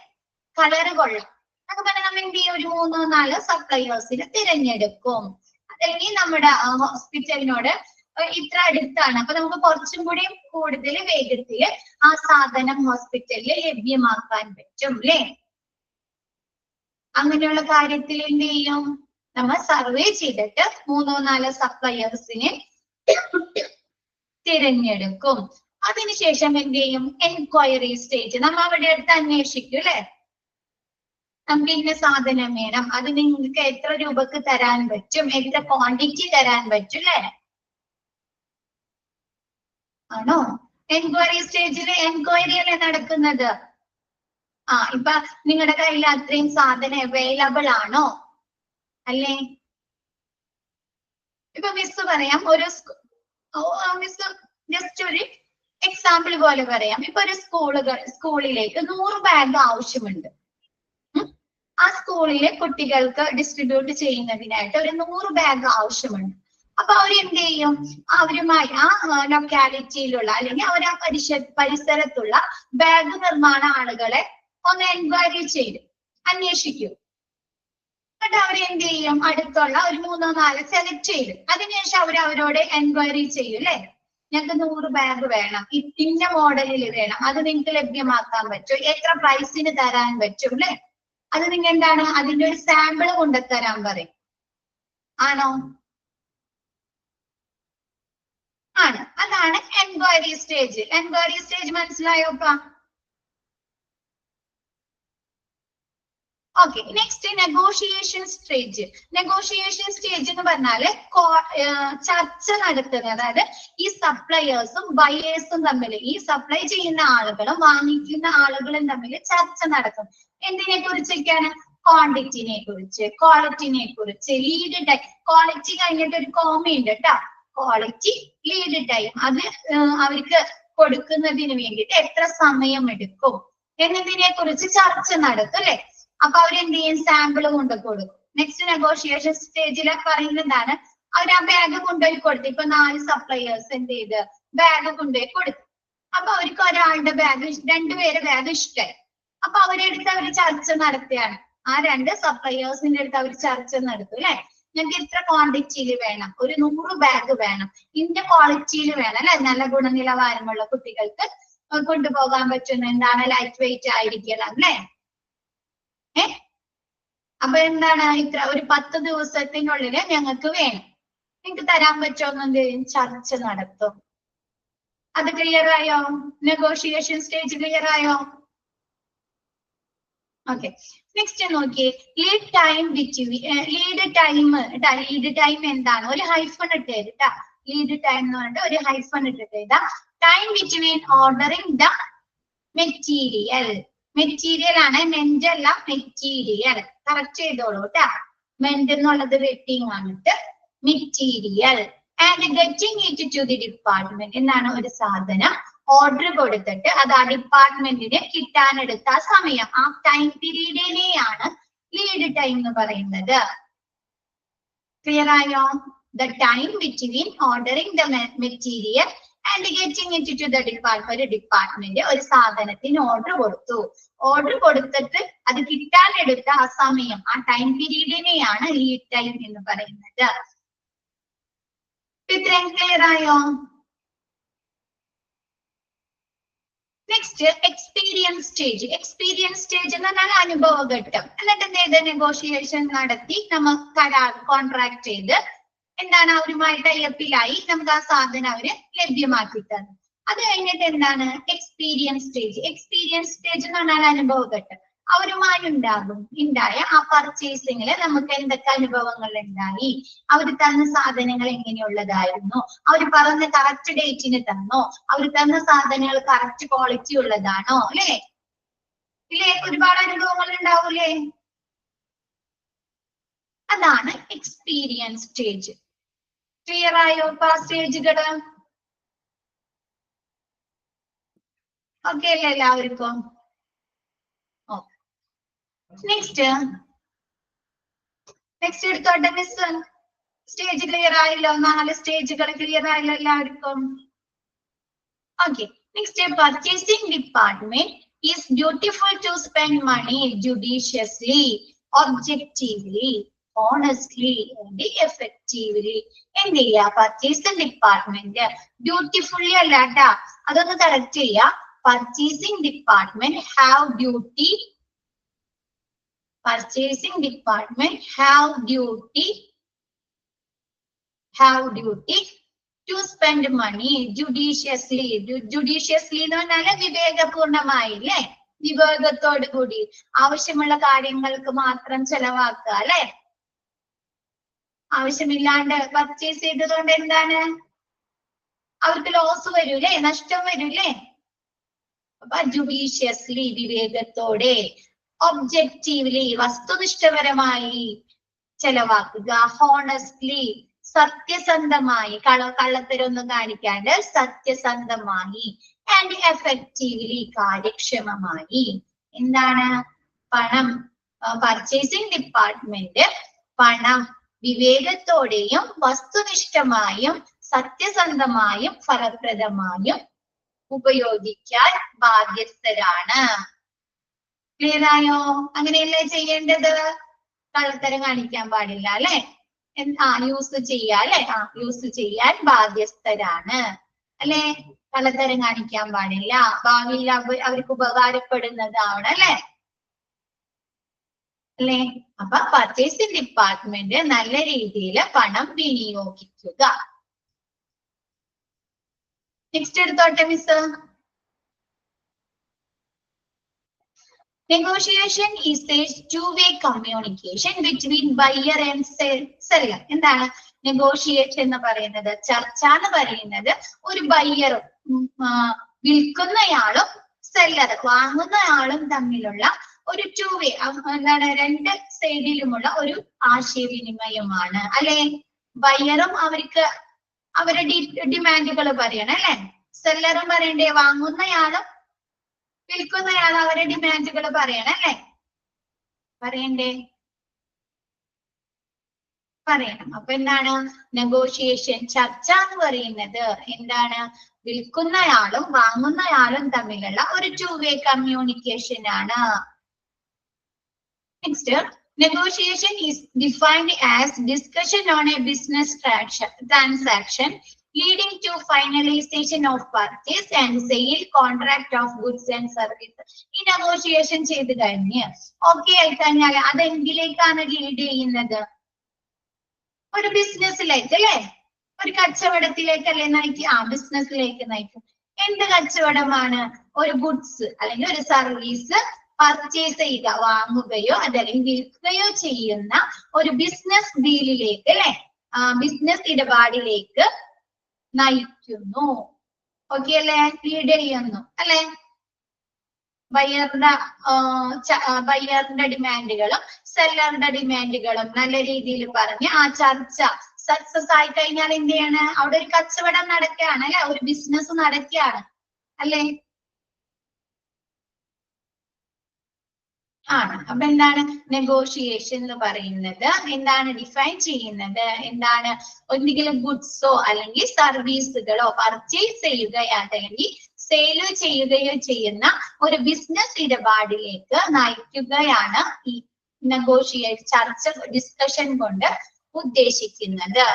കളറ് കൊള്ളാം. അതൊക്കെ പറഞ്ഞാൽ നമ്മൾ എന്ത് ചെയ്യും? ഒരു 3-4 സപ്ലയേഴ്സിനെ തിരഞ്ഞെടുക്കും. അല്ലെങ്കിൽ നമ്മുടെ ഹോസ്പിറ്റലിനോട് ഇത്ര അടുത്താണ്, അപ്പൊ നമുക്ക് കുറച്ചും കൂടി കൂടുതൽ വേഗത്തിൽ ആ സാധനം ഹോസ്പിറ്റലിൽ ലഭ്യമാക്കാൻ പറ്റും അല്ലെ. അങ്ങനെയുള്ള കാര്യത്തിൽ എന്ത് ചെയ്യും? നമ്മൾ സർവേ ചെയ്തിട്ട് 3-4 സപ്ലയേഴ്സിനെ തിരഞ്ഞെടുക്കും. അതിനുശേഷം എന്ത് ചെയ്യും? Enquiry stage. നമ്മൾ അവിടെ അടുത്ത് അന്വേഷിക്കും അല്ലെ, നമുക്ക് ഇന്ന സാധനം വേണം, അത് നിങ്ങൾക്ക് എത്ര രൂപക്ക് തരാൻ പറ്റും, എത്ര ക്വാണ്ടിറ്റി തരാൻ പറ്റും അല്ലെ. ആണോ? എൻക്വയറി സ്റ്റേജിൽ എൻക്വയറി അല്ലേ നടക്കുന്നത്. ഇപ്പൊ നിങ്ങളുടെ കയ്യിൽ അത്രയും സാധനം അവൈലബിൾ ആണോ അല്ലേ? ഇപ്പൊ മിസ് പറയാം, ഒരു മിസ് ജസ്റ്റ് ഒരു എക്സാമ്പിൾ പോലെ പറയാം. ഇപ്പൊ ഒരു സ്കൂളിലേക്ക് 100 ബാഗ് ആവശ്യമുണ്ട്. ആ സ്കൂളിലെ കുട്ടികൾക്ക് ഡിസ്ട്രിബ്യൂട്ട് ചെയ്യുന്നതിനായിട്ട് ഒരു 100 ബാഗ് ആവശ്യമുണ്ട്. അപ്പൊ അവരെന്ത് ചെയ്യും? അവരുമായി ആ ലൊക്കാലിറ്റിയിലുള്ള അല്ലെങ്കിൽ അവർ ആ പരിസരത്തുള്ള ബാഗ് നിർമ്മാണ ആളുകളെ ഒന്ന് എൻക്വയറി ചെയ്ത് അന്വേഷിക്കും. എന്നിട്ട് അവരെന്ത് ചെയ്യും? അടുത്തുള്ള ഒരു 3-4 സെലക്ട് ചെയ്ത് അതിനുശേഷം അവരോട് എൻക്വയറി ചെയ്യും അല്ലെ, ഞങ്ങൾക്ക് 100 ബാഗ് വേണം, ഇന്ന മോഡലിൽ വേണം, അത് നിങ്ങൾക്ക് ലഭ്യമാക്കാൻ പറ്റും, എത്ര പ്രൈസിന് തരാൻ പറ്റും അല്ലെ. അത് നിങ്ങൾ എന്താണ്, അതിന്റെ ഒരു സാമ്പിൾ കൊണ്ടുതരാൻ പറയും. ആണോ? ആണ്. അതാണ് എൻക്വയറി സ്റ്റേജ്. എൻക്വയറി സ്റ്റേജ് മനസ്സിലായോപ്പാ? Okay. Next negotiation stage. Negotiation stage എന്ന് പറഞ്ഞാല് ചർച്ച നടത്തുന്നത്, അതായത് ഈ സപ്ലയേഴ്സും ബയേഴ്സും തമ്മിൽ, ഈ സപ്ലൈ ചെയ്യുന്ന ആളുകളും വാങ്ങിക്കുന്ന ആളുകളും തമ്മിൽ ചർച്ച നടക്കും. എന്തിനെ കുറിച്ചൊക്കെയാണ്? ക്വാണ്ടിറ്റിനെ കുറിച്ച്, ക്വാളിറ്റിനെ കുറിച്ച്, ലീഡ് ടൈം. ക്വാളിറ്റി കഴിഞ്ഞിട്ട് ഒരു കോമയുണ്ട് കേട്ടോ, ക്വാളിറ്റി, ലീഡ് ടൈം. അത് അവർക്ക് കൊടുക്കുന്നതിന് വേണ്ടിയിട്ട് എത്ര സമയം എടുക്കും എന്നതിനെ കുറിച്ച് ചർച്ച നടത്തും അല്ലെ. അപ്പൊ അവരെന്ത് ചെയ്യും? സാമ്പിൾ കൊണ്ട് കൊടുക്കും. നെക്സ്റ്റ് നെഗോഷിയേഷൻ സ്റ്റേജിൽ പറയുന്നതാണ്, അവർ ആ ബാഗ് കൊണ്ടുപോയി കൊടുത്തു. ഇപ്പൊ 4 സപ്ലയേഴ്സ് എന്ത് ചെയ്ത് ബാഗ് കൊണ്ടുപോയി കൊടുത്തു. അപ്പൊ അവർക്ക് ഒരാളുടെ ബാഗ്, 2 പേരെ ബാഗ് ഇഷ്ടമായി. അപ്പൊ അവരെടുത്ത് അവർ ചർച്ച നടത്തുകയാണ്. ആ 2 സപ്ലയേഴ്സിന്റെ അടുത്ത് അവർ ചർച്ച നടത്തും അല്ലെ. ഞങ്ങൾക്ക് ഇത്ര ക്വാണ്ടിറ്റിയിൽ വേണം, ഒരു 100 ബാഗ് വേണം, ഇന്ന ക്വാളിറ്റിയിൽ വേണം അല്ലെ, നല്ല ഗുണനിലവാരമുള്ള കുട്ടികൾക്ക് കൊണ്ടുപോകാൻ പറ്റുന്ന എന്താണ്, ലൈറ്റ് വെയിറ്റ് ആയിരിക്കണം അല്ലെ. അപ്പൊ എന്താണ്, ഇത്ര ഒരു 10 ദിവസത്തിനുള്ളിൽ ഞങ്ങൾക്ക് വേണം, നിങ്ങൾക്ക് തരാൻ പറ്റുമോ? ചർച്ച നടത്തും. അത് ക്ലിയർ ആയോ? നെഗോഷിയേഷൻ സ്റ്റേജ് ക്ലിയർ ആയോ? ഓക്കെ. നെക്സ്റ്റ് നോക്കിയേ, lead time between. Lead time എന്താണ്? ഒരു ഹൈഫൺ ഇട്ട് എഴുതാ. ലീഡ് ടൈം എന്ന് പറഞ്ഞിട്ട് ഒരു ഹൈഫൺ ഇട്ടിട്ട് എഴുതാ. Time between ordering the material. Material ആണ്, മെന്റ് അല്ല, മെറ്റീരിയൽ. കറക്റ്റ് ചെയ്തോളൂ കേട്ടാ. മെന്റ് എന്നുള്ളത് വെട്ടിങ് വന്നിട്ട് material. And getting it to the department. എന്താണ്? ഒരു സാധനം ഓർഡർ കൊടുത്തിട്ട് അത് ആ ഡിപ്പാർട്ട്മെന്റിന് കിട്ടാനെടുത്ത സമയം, ആ ടൈം പീരീഡിനെയാണ് ലീഡ് ടൈം എന്ന് പറയുന്നത്. ക്ലിയർ ആയോ? The time between ordering the material and getting it to the department. ഒരു ഡിപ്പാർട്ട്മെന്റ് ഒരു സാധനത്തിന് ഓർഡർ കൊടുത്തു, ഓർഡർ കൊടുത്തിട്ട് അത് കിട്ടാനെടുത്ത ആ സമയം, ആ ടൈം പീരീഡിനെയാണ് ലീഡ് ടൈം എന്ന് പറയുന്നത്. ഇത്രയും ക്ലിയർ ആയോ? Next experience stage. Experience stage എന്ന് പറഞ്ഞാൽ അനുഭവഘട്ടം. എന്നിട്ട് എന്ത് ചെയ്ത് നെഗോഷിയേഷൻ നടത്തി നമുക്ക് കരാർ കോൺട്രാക്ട് ചെയ്ത് എന്താണ് അവരുമായി ടൈപ്പിലായി നമുക്ക് ആ സാധനം അവര് ലഭ്യമാക്കി തന്നു. അത് കഴിഞ്ഞിട്ട് എന്താണ് എക്സ്പീരിയൻസ് സ്റ്റേജ്. എക്സ്പീരിയൻസ് സ്റ്റേജ് എന്ന് പറഞ്ഞാൽ അനുഭവഘട്ടം. അവരുമായി ഉണ്ടായ ആ പർച്ചേസിങ്ങില് നമുക്ക് എന്തൊക്കെ അനുഭവങ്ങൾ ഉണ്ടായി, അവർ തന്ന സാധനങ്ങൾ എങ്ങനെയുള്ളതായിരുന്നു, അവർ പറഞ്ഞ കറക്റ്റ് ഡേറ്റിന് തന്നോ, അവർ തന്ന സാധനങ്ങൾ കറക്റ്റ് ക്വാളിറ്റി ഉള്ളതാണോ, അല്ലെ? ഇല്ലേ? ഒരുപാട് അനുഭവങ്ങൾ ഉണ്ടാവൂലേ? അതാണ് എക്സ്പീരിയൻസ് സ്റ്റേജ്. ക്ലിയർ ആയോ ആ സ്റ്റേജുകള്? ഓക്കെ അല്ലേ എല്ലാവർക്കും? നെക്സ്റ്റ് എടുത്തോട്ടെ മിസ്. സ്റ്റേജ് ക്ലിയർ ആയല്ലോ? 4 സ്റ്റേജുകൾ ക്ലിയർ ആയല്ലോ എല്ലാവർക്കും? Okay. Next, purchasing department is dutiful to spend money judiciously, objectively, honestly and effectively. എന്ത് ചെയ്യാ? പർച്ചേസിംഗ് ഡിപ്പാർട്ട്മെന്റ് ഡ്യൂട്ടിഫുള്ളി അല്ലാട്ടാ, അതൊന്ന് കറക്റ്റ് ചെയ്യാ. Purchasing department have duty. Purchasing department have duty to spend money judiciously. Judiciously എന്ന് പറഞ്ഞാൽ വിവേകപൂർണമായി, അല്ലെ? വിവേകത്തോടു കൂടി ആവശ്യമുള്ള കാര്യങ്ങൾക്ക് മാത്രം ചെലവാക്കുക, അല്ലെ? ആവശ്യമില്ലാണ്ട് പർച്ചേസ് ചെയ്തതുകൊണ്ട് എന്താണ്? അവർക്ക് ലോസ് വരൂലേ, നഷ്ടം വരൂലേ? അപ്പൊ ജുഡീഷ്യസ്ലി വിവേകത്തോടെ, ഒബ്ജക്റ്റീവ്ലി വസ്തുനിഷ്ഠപരമായി ചെലവാക്കുക, ഹോണസ്റ്റ്ലി സത്യസന്ധമായി, കള്ളത്തരൊന്നും കാണിക്കാണ്ട് സത്യസന്ധമായി, ആൻഡ് എഫക്റ്റീവ്ലി കാര്യക്ഷമമായി. എന്താണ്? പണം, പർച്ചേസിംഗ് ഡിപ്പാർട്ട്മെന്റ് പണം വിവേകത്തോടെയും വസ്തുനിഷ്ഠമായും സത്യസന്ധമായും ഫലപ്രദമായും ഉപയോഗിക്കാൻ ബാധ്യസ്ഥരാണ്. ക്ലിയർ ആയോ? അങ്ങനെയല്ലേ ചെയ്യേണ്ടത്? കള്ളത്തരം കാണിക്കാൻ പാടില്ല, അല്ലെ? യൂസ് ചെയ്യാ, അല്ലെ? യൂസ് ചെയ്യാൻ ബാധ്യസ്ഥരാണ്, അല്ലെ? കള്ളത്തരം കാണിക്കാൻ പാടില്ല, ഭാവിയിൽ അവർക്ക് ഉപകാരപ്പെടുന്നതാവണം, അല്ലെ? അല്ലെ? അപ്പൊ പർച്ചേസിംഗ് ഡിപ്പാർട്ട്മെന്റ് നല്ല രീതിയിൽ പണം വിനിയോഗിക്കുക. നെക്സ്റ്റ് എടുത്തോട്ടെ miss. Negotiation is a two-way communication between buyer and seller. എന്താണ് നെഗോഷിയേഷൻ എന്ന് പറയുന്നത്? ചർച്ച എന്ന് പറയുന്നത് ഒരു ബയ്യറും വിൽക്കുന്നയാളും സെല്ലർ വാങ്ങുന്നയാളും തമ്മിലുള്ള ഒരു ടു വേ, എന്താണ്, 2 സൈഡിലുമുള്ള ഒരു ആശയവിനിമയമാണ്, അല്ലെ? ബയ്യറും അവർക്ക് അവരുടെ ഡിമാൻഡുകൾ പറയണം, അല്ലെ? സെല്ലറും പറയണ്ടേ? വാങ്ങുന്നയാളും വിൽക്കുന്നയാൾ അവരുടെ ഡിമാൻഡുകൾ പറയണം, അല്ലെ? പറയണ്ടേ? പറയണം. അപ്പൊ എന്താണ് നെഗോഷിയേഷൻ? ചർച്ച എന്ന് പറയുന്നത് എന്താണ്? വിൽക്കുന്നയാളും വാങ്ങുന്നയാളും തമ്മിലുള്ള ഒരു ടു വേ കമ്മ്യൂണിക്കേഷൻ ആണ്. Next, negotiation is defined as discussion on a business transaction leading to finalization of purchase and sale contract of goods and services. ഈ നെഗോഷിയേഷൻ ചെയ്ത് കഴിഞ്ഞ് ഓക്കെ ആയി കഴിഞ്ഞാൽ അതെന്തിലേക്കാണ് ലീഡ് ചെയ്യുന്നത്? ഒരു ബിസിനസ്സിലേക്ക്, അല്ലെ? ഒരു കച്ചവടത്തിലേക്കല്ലേ നയിക്കുക? ബിസിനസ്സിലേക്ക് നയിക്കും. എന്ത് കച്ചവടമാണ്? ഒരു ഗുഡ്സ് അല്ലെങ്കിൽ ഒരു സർവീസ് പർച്ചേസ് ചെയ്യുക, വാങ്ങുകയോ അതല്ലെങ്കിൽ വിൽക്കുകയോ ചെയ്യുന്ന ഒരു ബിസിനസ് ഡീലിലേക്ക്, അല്ലെ? ബിസിനസ് ഇടപാടിലേക്ക് നയിക്കുന്നു. ഓക്കെ അല്ലെ? ലീഡ് ചെയ്യുന്നു, അല്ലെ? ബയ്യറിന്റെ ഡിമാൻഡുകളും സെല്ലറിന്റെ ഡിമാൻഡുകളും നല്ല രീതിയിൽ പറഞ്ഞ് ആ ചർച്ച സക്സസ് ആയി കഴിഞ്ഞാൽ എന്ത് ചെയ്യാണ്? അവിടെ ഒരു കച്ചവടം നടക്കുകയാണ്, അല്ലെ? ഒരു ബിസിനസ് നടക്കുകയാണ്, അല്ലെ? ആണ്. അപ്പൊ എന്താണ് നെഗോഷിയേഷൻ എന്ന് പറയുന്നത്? എന്താണ് ഡിഫൈൻ ചെയ്യുന്നത്? എന്താണ്? എന്തെങ്കിലും ഗുഡ്സോ അല്ലെങ്കിൽ സർവീസുകളോ പർച്ചേസ് ചെയ്യുകയോ അല്ലെങ്കിൽ സെയിലോ ചെയ്യുകയോ ചെയ്യുന്ന ഒരു ബിസിനസ് ഇടപാടിലേക്ക് നയിക്കുകയാണ് ഈ ചർച്ച, ഡിസ്കഷൻ കൊണ്ട് ഉദ്ദേശിക്കുന്നത്.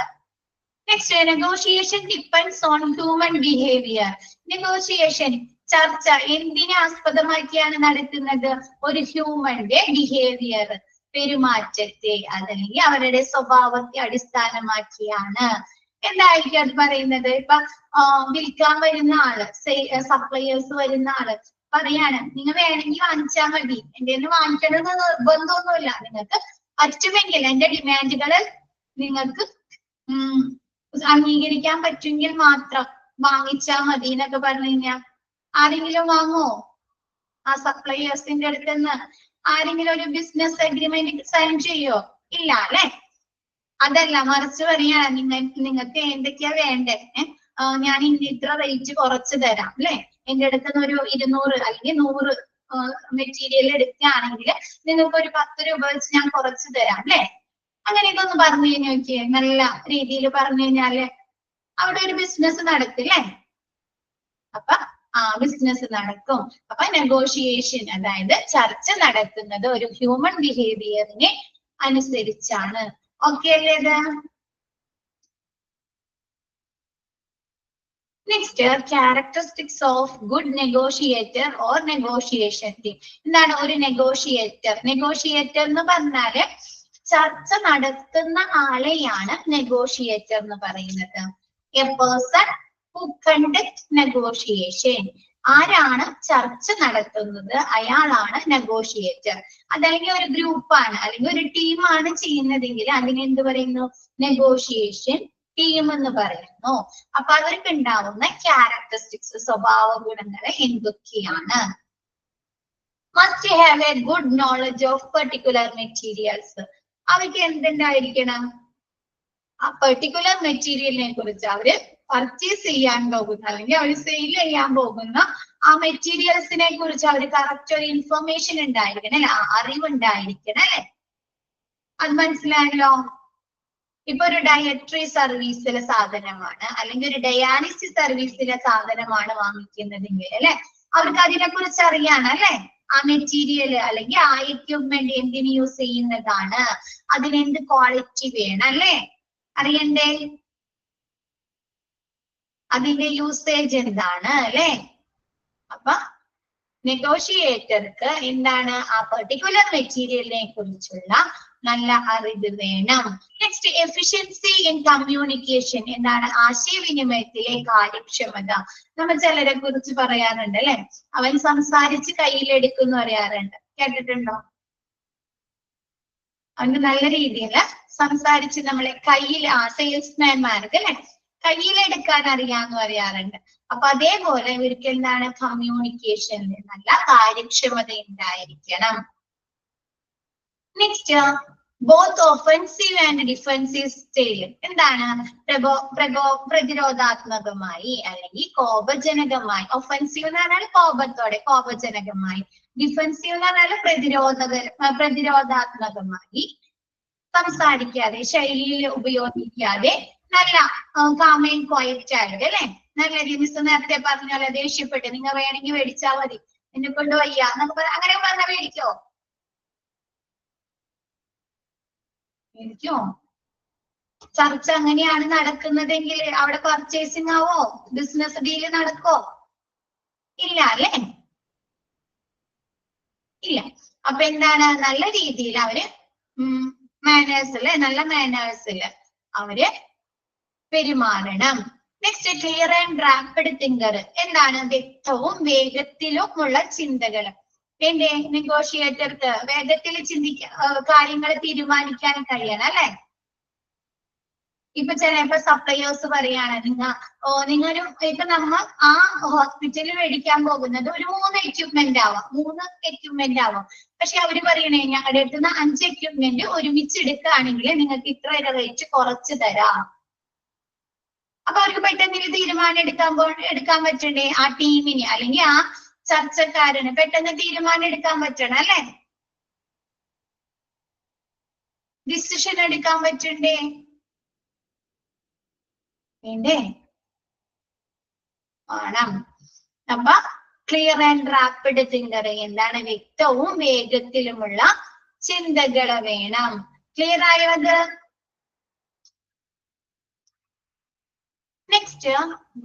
Next, negotiation depends on human behaviour. Negotiation ചർച്ച എന്തിനെ ആസ്പദമാക്കിയാണ് നടത്തുന്നത്? ഒരു ഹ്യൂമന്റെ ബിഹേവിയർ, പെരുമാറ്റത്തെ അതല്ലെങ്കിൽ അവരുടെ സ്വഭാവത്തെ അടിസ്ഥാനമാക്കിയാണ്. എന്തായിരിക്കും അത് പറയുന്നത്? ഇപ്പൊ വിൽക്കാൻ വരുന്ന ആള്, സപ്ലയേഴ്സ് വരുന്ന ആള് പറയാണ്, നിങ്ങൾ വേണമെങ്കിൽ വാങ്ങിച്ചാൽ മതി, എന്റെ നിന്ന് വാങ്ങിക്കണമെന്ന് നിർബന്ധമൊന്നുമില്ല, നിങ്ങൾക്ക് പറ്റുമെങ്കിൽ എന്റെ ഡിമാൻഡുകള് നിങ്ങൾക്ക് അംഗീകരിക്കാൻ പറ്റുമെങ്കിൽ മാത്രം വാങ്ങിച്ചാൽ മതി എന്നൊക്കെ പറഞ്ഞു കഴിഞ്ഞാൽ ആരെങ്കിലും വാങ്ങോ? ആ സപ്ലയേഴ്സിന്റെ അടുത്ത് നിന്ന് ആരെങ്കിലും ഒരു ബിസിനസ് അഗ്രിമെന്റ് സൈൻ ചെയ്യോ? ഇല്ല അല്ലെ? അതല്ല, മറിച്ച് പറയാണ്, നിങ്ങൾക്ക് എന്തൊക്കെയാ വേണ്ടേ, ഞാൻ ഇത്ര റേറ്റ് കുറച്ച് തരാം അല്ലെ, എന്റെ അടുത്ത് നിന്ന് ഒരു 200 അല്ലെങ്കിൽ 100 മെറ്റീരിയൽ എടുക്കുകയാണെങ്കിൽ നിങ്ങൾക്ക് ഒരു 10 രൂപ വെച്ച് ഞാൻ കുറച്ച് തരാം അല്ലെ. അങ്ങനെയൊക്കെ ഒന്ന് പറഞ്ഞു കഴിഞ്ഞാൽ നോക്കിയേ, നല്ല രീതിയിൽ പറഞ്ഞു കഴിഞ്ഞാല് അവിടെ ഒരു ബിസിനസ് നടക്കില്ലേ? അപ്പൊ ബിസിനസ് നടക്കും. അപ്പൊ നെഗോഷിയേഷൻ, അതായത് ചർച്ച നടത്തുന്നത് ഒരു ഹ്യൂമൻ ബിഹേവിയറിനെ അനുസരിച്ചാണ്. ഓക്കെ അല്ലേ ഇത്? Next, characteristics of good negotiator or negotiation team. എന്താണ് ഒരു നെഗോഷിയേറ്റർ? നെഗോഷിയേറ്റർ എന്ന് പറഞ്ഞാല് ചർച്ച നടത്തുന്ന ആളെയാണ് നെഗോഷിയേറ്റർ എന്ന് പറയുന്നത്. A person who conduct negotiation. ആരാണ് ചർച്ച നടത്തുന്നത് അയാളാണ് നെഗോഷിയേറ്റർ. അതല്ലെങ്കിൽ ഒരു ഗ്രൂപ്പാണ് അല്ലെങ്കിൽ ഒരു ടീമാണ് ചെയ്യുന്നതെങ്കിൽ അതിന് എന്ത് പറയുന്നു? നെഗോഷിയേഷൻ ടീം എന്ന് പറയുന്നു. അപ്പൊ അവർക്ക് ഉണ്ടാവുന്ന ക്യാരക്ടറിസ്റ്റിക്സ്, സ്വഭാവ ഗുണങ്ങൾ എന്തൊക്കെയാണ്? Must have A good knowledge of particular materials. അവർക്ക് എന്തുണ്ടായിരിക്കണം? ആ പെർട്ടിക്കുലർ മെറ്റീരിയലിനെ കുറിച്ച് അവര് പർച്ചേസ് ചെയ്യാൻ പോകുന്ന അല്ലെങ്കിൽ അവർ സെയിൽ ചെയ്യാൻ പോകുന്ന ആ മെറ്റീരിയൽസിനെ കുറിച്ച് അവർ കറക്റ്റ് ഒരു ഇൻഫർമേഷൻ ഉണ്ടായിരിക്കണം അല്ലെ, അറിവുണ്ടായിരിക്കണം അല്ലെ. അത് മനസ്സിലായല്ലോ? ഇപ്പൊ ഒരു ഡയറ്ററി സർവീസിലെ സാധനമാണ് അല്ലെങ്കിൽ ഒരു ഡയാലിസിസ് സർവീസിലെ സാധനമാണ് വാങ്ങിക്കുന്നതെങ്കിൽ അല്ലെ, അവർക്ക് അതിനെ കുറിച്ച് അറിയാണ് അല്ലെ. ആ മെറ്റീരിയൽ അല്ലെങ്കിൽ ആ എക്യുപ്മെന്റ് എന്തിന് യൂസ് ചെയ്യുന്നതാണ്, അതിനെന്ത് ക്വാളിറ്റി വേണം അല്ലെ, അറിയണ്ടേ? അതിന്റെ യൂസേജ് എന്താണ് അല്ലെ. അപ്പൊ നെഗോഷിയേറ്റർക്ക് എന്താണ്? ആ പെർട്ടിക്കുലർ മെറ്റീരിയലിനെ കുറിച്ചുള്ള നല്ല അറിവ് വേണം. Next, efficiency in communication. എന്താണ്? ആശയവിനിമയത്തിലെ കാര്യക്ഷമത. നമ്മൾ ചിലരെ കുറിച്ച് പറയാറുണ്ട് അല്ലെ, അവൻ സംസാരിച്ച് കയ്യിലെടുക്കുന്നു പറയാറുണ്ട്, കേട്ടിട്ടുണ്ടോ? അവന് നല്ല രീതിയിൽ സംസാരിച്ച് നമ്മളെ കയ്യിൽ, സെയിൽസ്മാൻമാർക്ക് അല്ലെ കയ്യിലെടുക്കാൻ അറിയാന്ന് പറയാറുണ്ട്. അപ്പൊ അതേപോലെ ഇവർക്ക് എന്താണ്? കമ്മ്യൂണിക്കേഷനിൽ നല്ല കാര്യക്ഷമത ഉണ്ടായിരിക്കണം. Next, both offensive and defensive style. എന്താണ്? പ്രതിരോധാത്മകമായി അല്ലെങ്കിൽ കോപജനകമായി. ഒഫൻസീവ് എന്ന് പറഞ്ഞാൽ കോപത്തോടെ, കോപജനകമായി. ഡിഫെൻസീവ് എന്ന് പറഞ്ഞാൽ പ്രതിരോധാത്മകമായി സംസാരിക്കാതെ, ശൈലിയിൽ ഉപയോഗിക്കാതെ നല്ല കാം ആൻഡ് ക്വയറ്റ് ആയിട്ട് അല്ലെ, നല്ല മിസ് നേരത്തെ പറഞ്ഞാലോ, ദേഷ്യപ്പെട്ട് നിങ്ങൾ വേണമെങ്കിൽ മേടിച്ചാൽ മതി, എന്നെ കൊണ്ട് വയ്യ എന്നൊക്കെ അങ്ങനെ പറഞ്ഞാൽ മേടിക്കോ? മേടിക്കോ? ചർച്ച അങ്ങനെയാണ് നടക്കുന്നതെങ്കിൽ അവിടെ പർച്ചേസിംഗ് ആവോ? ബിസിനസ് ഡീല് നടക്കോ? ഇല്ല അല്ലെ, ഇല്ല. അപ്പൊ എന്താണ്? നല്ല രീതിയിൽ അവര് മാനേഴ്സില്, നല്ല മാനേഴ്സില് അവര് പെരുമാറണം. Next, clear and rapid thinker. എന്താണ്? വ്യക്തവും വേഗത്തിലുമുള്ള ചിന്തകൾ. എന്റെ നെഗോഷിയേറ്റർക്ക് വേഗത്തിൽ കാര്യങ്ങൾ തീരുമാനിക്കാൻ കഴിയണം അല്ലെ. ഇപ്പൊ ചിലപ്പോ സപ്ലയേഴ്സ് പറയാണ്, നിങ്ങളൊരു ഇപ്പൊ നമ്മൾ ആ ഹോസ്പിറ്റലിൽ മേടിക്കാൻ പോകുന്നത് ഒരു 3 എക്യുപ്മെന്റ് ആവാം. പക്ഷെ അവര് പറയണേ, ഞങ്ങളുടെ അടുത്ത് നിന്ന് 5 എക്യുപ്മെന്റ് ഒരുമിച്ച് എടുക്കുകയാണെങ്കിൽ നിങ്ങൾക്ക് ഇത്ര റേറ്റ് കുറച്ച് തരാം. അപ്പൊ അവർക്ക് പെട്ടെന്ന് തീരുമാനം എടുക്കാൻ പറ്റണ്ടേ? ആ ടീമിന് അല്ലെങ്കിൽ ആ ചർച്ചക്കാരന് പെട്ടെന്ന് തീരുമാനം എടുക്കാൻ പറ്റണം അല്ലെ, ഡിസിഷൻ എടുക്കാൻ പറ്റണ്ടേ? വേണ്ടേ? വേണം. അപ്പൊ ക്ലിയർ ആൻഡ് റാപ്പിഡ് തിങ്കർ. എന്താണ്? വ്യക്തവും വേഗത്തിലുമുള്ള ചിന്തകൾ വേണം. ക്ലിയർ ആയോ അത്? Next,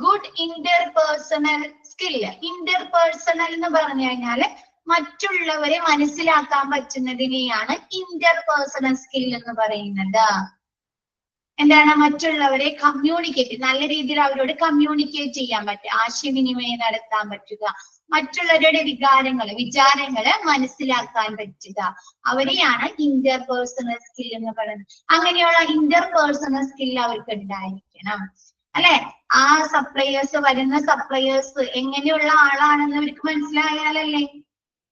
good interpersonal skill. Interpersonal എന്ന് പറഞ്ഞു കഴിഞ്ഞാല് മറ്റുള്ളവരെ മനസ്സിലാക്കാൻ പറ്റുന്നതിനെയാണ് ഇന്റർപേഴ്സണൽ സ്കിൽ എന്ന് പറയുന്നത്. എന്താണ്? മറ്റുള്ളവരെ കമ്മ്യൂണിക്കേറ്റ്, നല്ല രീതിയിൽ അവരോട് കമ്മ്യൂണിക്കേറ്റ് ചെയ്യാൻ പറ്റുക, ആശയവിനിമയം നടത്താൻ പറ്റുക, മറ്റുള്ളവരുടെ വിചാരങ്ങള് മനസ്സിലാക്കാൻ പറ്റുക, അവരെയാണ് ഇന്റർപേഴ്സണൽ സ്കിൽ എന്ന് പറയുന്നത്. അങ്ങനെയുള്ള ഇന്റർപേഴ്സണൽ സ്കിൽ അവർക്ക് ഉണ്ടായിരിക്കണം അല്ലെ? ആ വരുന്ന സപ്ലയേഴ്സ് എങ്ങനെയുള്ള ആളാണെന്ന് അവർക്ക് മനസ്സിലായാലല്ലേ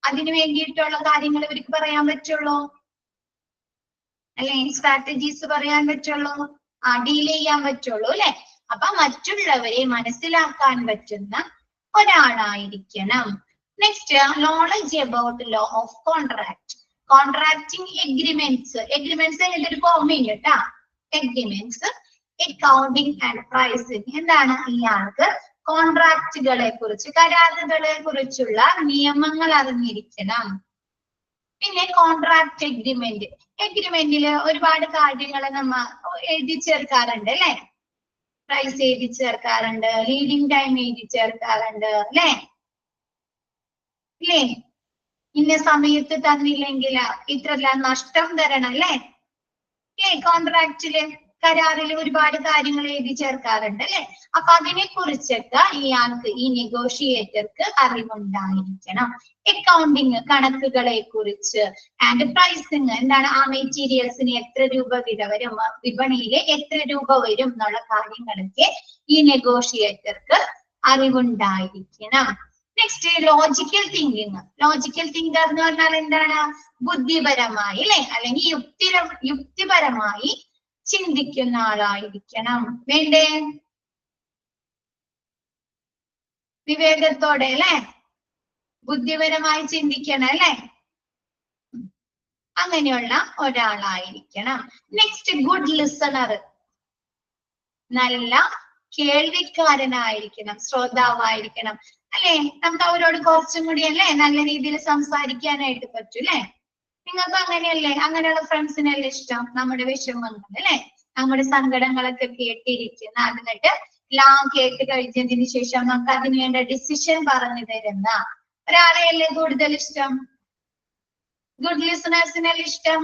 അതിനു വേണ്ടിയിട്ടുള്ള കാര്യങ്ങൾ ഇവർക്ക് പറയാൻ പറ്റുള്ളൂ അല്ലെ? സ്ട്രാറ്റജീസ് പറയാൻ പറ്റുള്ളൂ, ഡീൽ ചെയ്യാൻ പറ്റുള്ളൂ അല്ലെ? അപ്പൊ മറ്റുള്ളവരെ മനസ്സിലാക്കാൻ പറ്റുന്ന ഒരാളായിരിക്കണം. Next, knowledge about law of contract. Contracting agreements ഒരു ഫോമില്ല കേട്ടാ. Agreements, accounting and pricing. എന്താണ്? ഇയാൾക്ക് കോൺട്രാക്റ്റുകളെ കുറിച്ച്, കരാറുകളെ കുറിച്ചുള്ള നിയമങ്ങൾ അറിഞ്ഞിരിക്കണം. പിന്നെ കോൺട്രാക്ട് എഗ്രിമെന്റില് ഒരുപാട് കാര്യങ്ങൾ നമ്മ എഴുതി ചേർക്കാറുണ്ട് അല്ലെ? പ്രൈസ് എഴുതി ചേർക്കാറുണ്ട്, ലീഡിങ് ടൈം എഴുതി ചേർക്കാറുണ്ട് അല്ലെ? ഇന്ന സമയത്ത് തന്നില്ലെങ്കിൽ ഇത്ര നഷ്ടം തരണം അല്ലെ? കോൺട്രാക്റ്റില്, കരാറിൽ ഒരുപാട് കാര്യങ്ങൾ എഴുതി ചേർക്കാറുണ്ട് അല്ലെ? അപ്പൊ അതിനെ കുറിച്ചൊക്കെ ഇയാൾക്ക്, ഈ നെഗോഷിയേറ്റർക്ക് അറിവുണ്ടായിരിക്കണം. അക്കൗണ്ടിങ്, കണക്കുകളെ കുറിച്ച്. ആൻഡ് പ്രൈസിങ്, എന്താണ്? ആ മെറ്റീരിയൽസിന് എത്ര രൂപ വില വരും, വിപണിയില് എത്ര രൂപ വരും എന്നുള്ള കാര്യങ്ങളൊക്കെ ഈ നെഗോഷിയേറ്റർക്ക് അറിവുണ്ടായിരിക്കണം. Next, logical thinking. Logical thinker എന്ന് പറഞ്ഞാൽ എന്താണ്? ബുദ്ധിപരമായി അല്ലെ, അല്ലെങ്കിൽ യുക്തിപരമായി ചിന്തിക്കുന്ന ആളായിരിക്കണം. വേണ്ടേ? വിവേകത്തോടെ അല്ലെ, ബുദ്ധിപരമായി ചിന്തിക്കണം അല്ലെ? അങ്ങനെയുള്ള ഒരാളായിരിക്കണം. Next, good listener. നല്ല കേൾവിക്കാരനായിരിക്കണം, ശ്രോതാവായിരിക്കണം അല്ലെ? നമുക്ക് അവരോട് കുറച്ചും കൂടി അല്ലെ നല്ല രീതിയിൽ സംസാരിക്കാനായിട്ട് പറ്റും അല്ലെ? നിങ്ങൾക്ക് അങ്ങനെയല്ലേ? അങ്ങനെയുള്ള ഫ്രണ്ട്സിനല്ലേ ഇഷ്ടം? നമ്മുടെ വിഷമങ്ങൾ അല്ലെ, നമ്മുടെ സങ്കടങ്ങളൊക്കെ കേട്ടിരിക്കുന്ന, എന്നിട്ട് എല്ലാം കേട്ട് കഴിഞ്ഞതിന് ശേഷം നമുക്ക് അതിന് വേണ്ട ഡിസിഷൻ പറഞ്ഞു തരുന്ന ഒരാളെയല്ലേ കൂടുതൽ ഇഷ്ടം? ഗുഡ് ലിസണേഴ്സിനല്ലേ ഇഷ്ടം?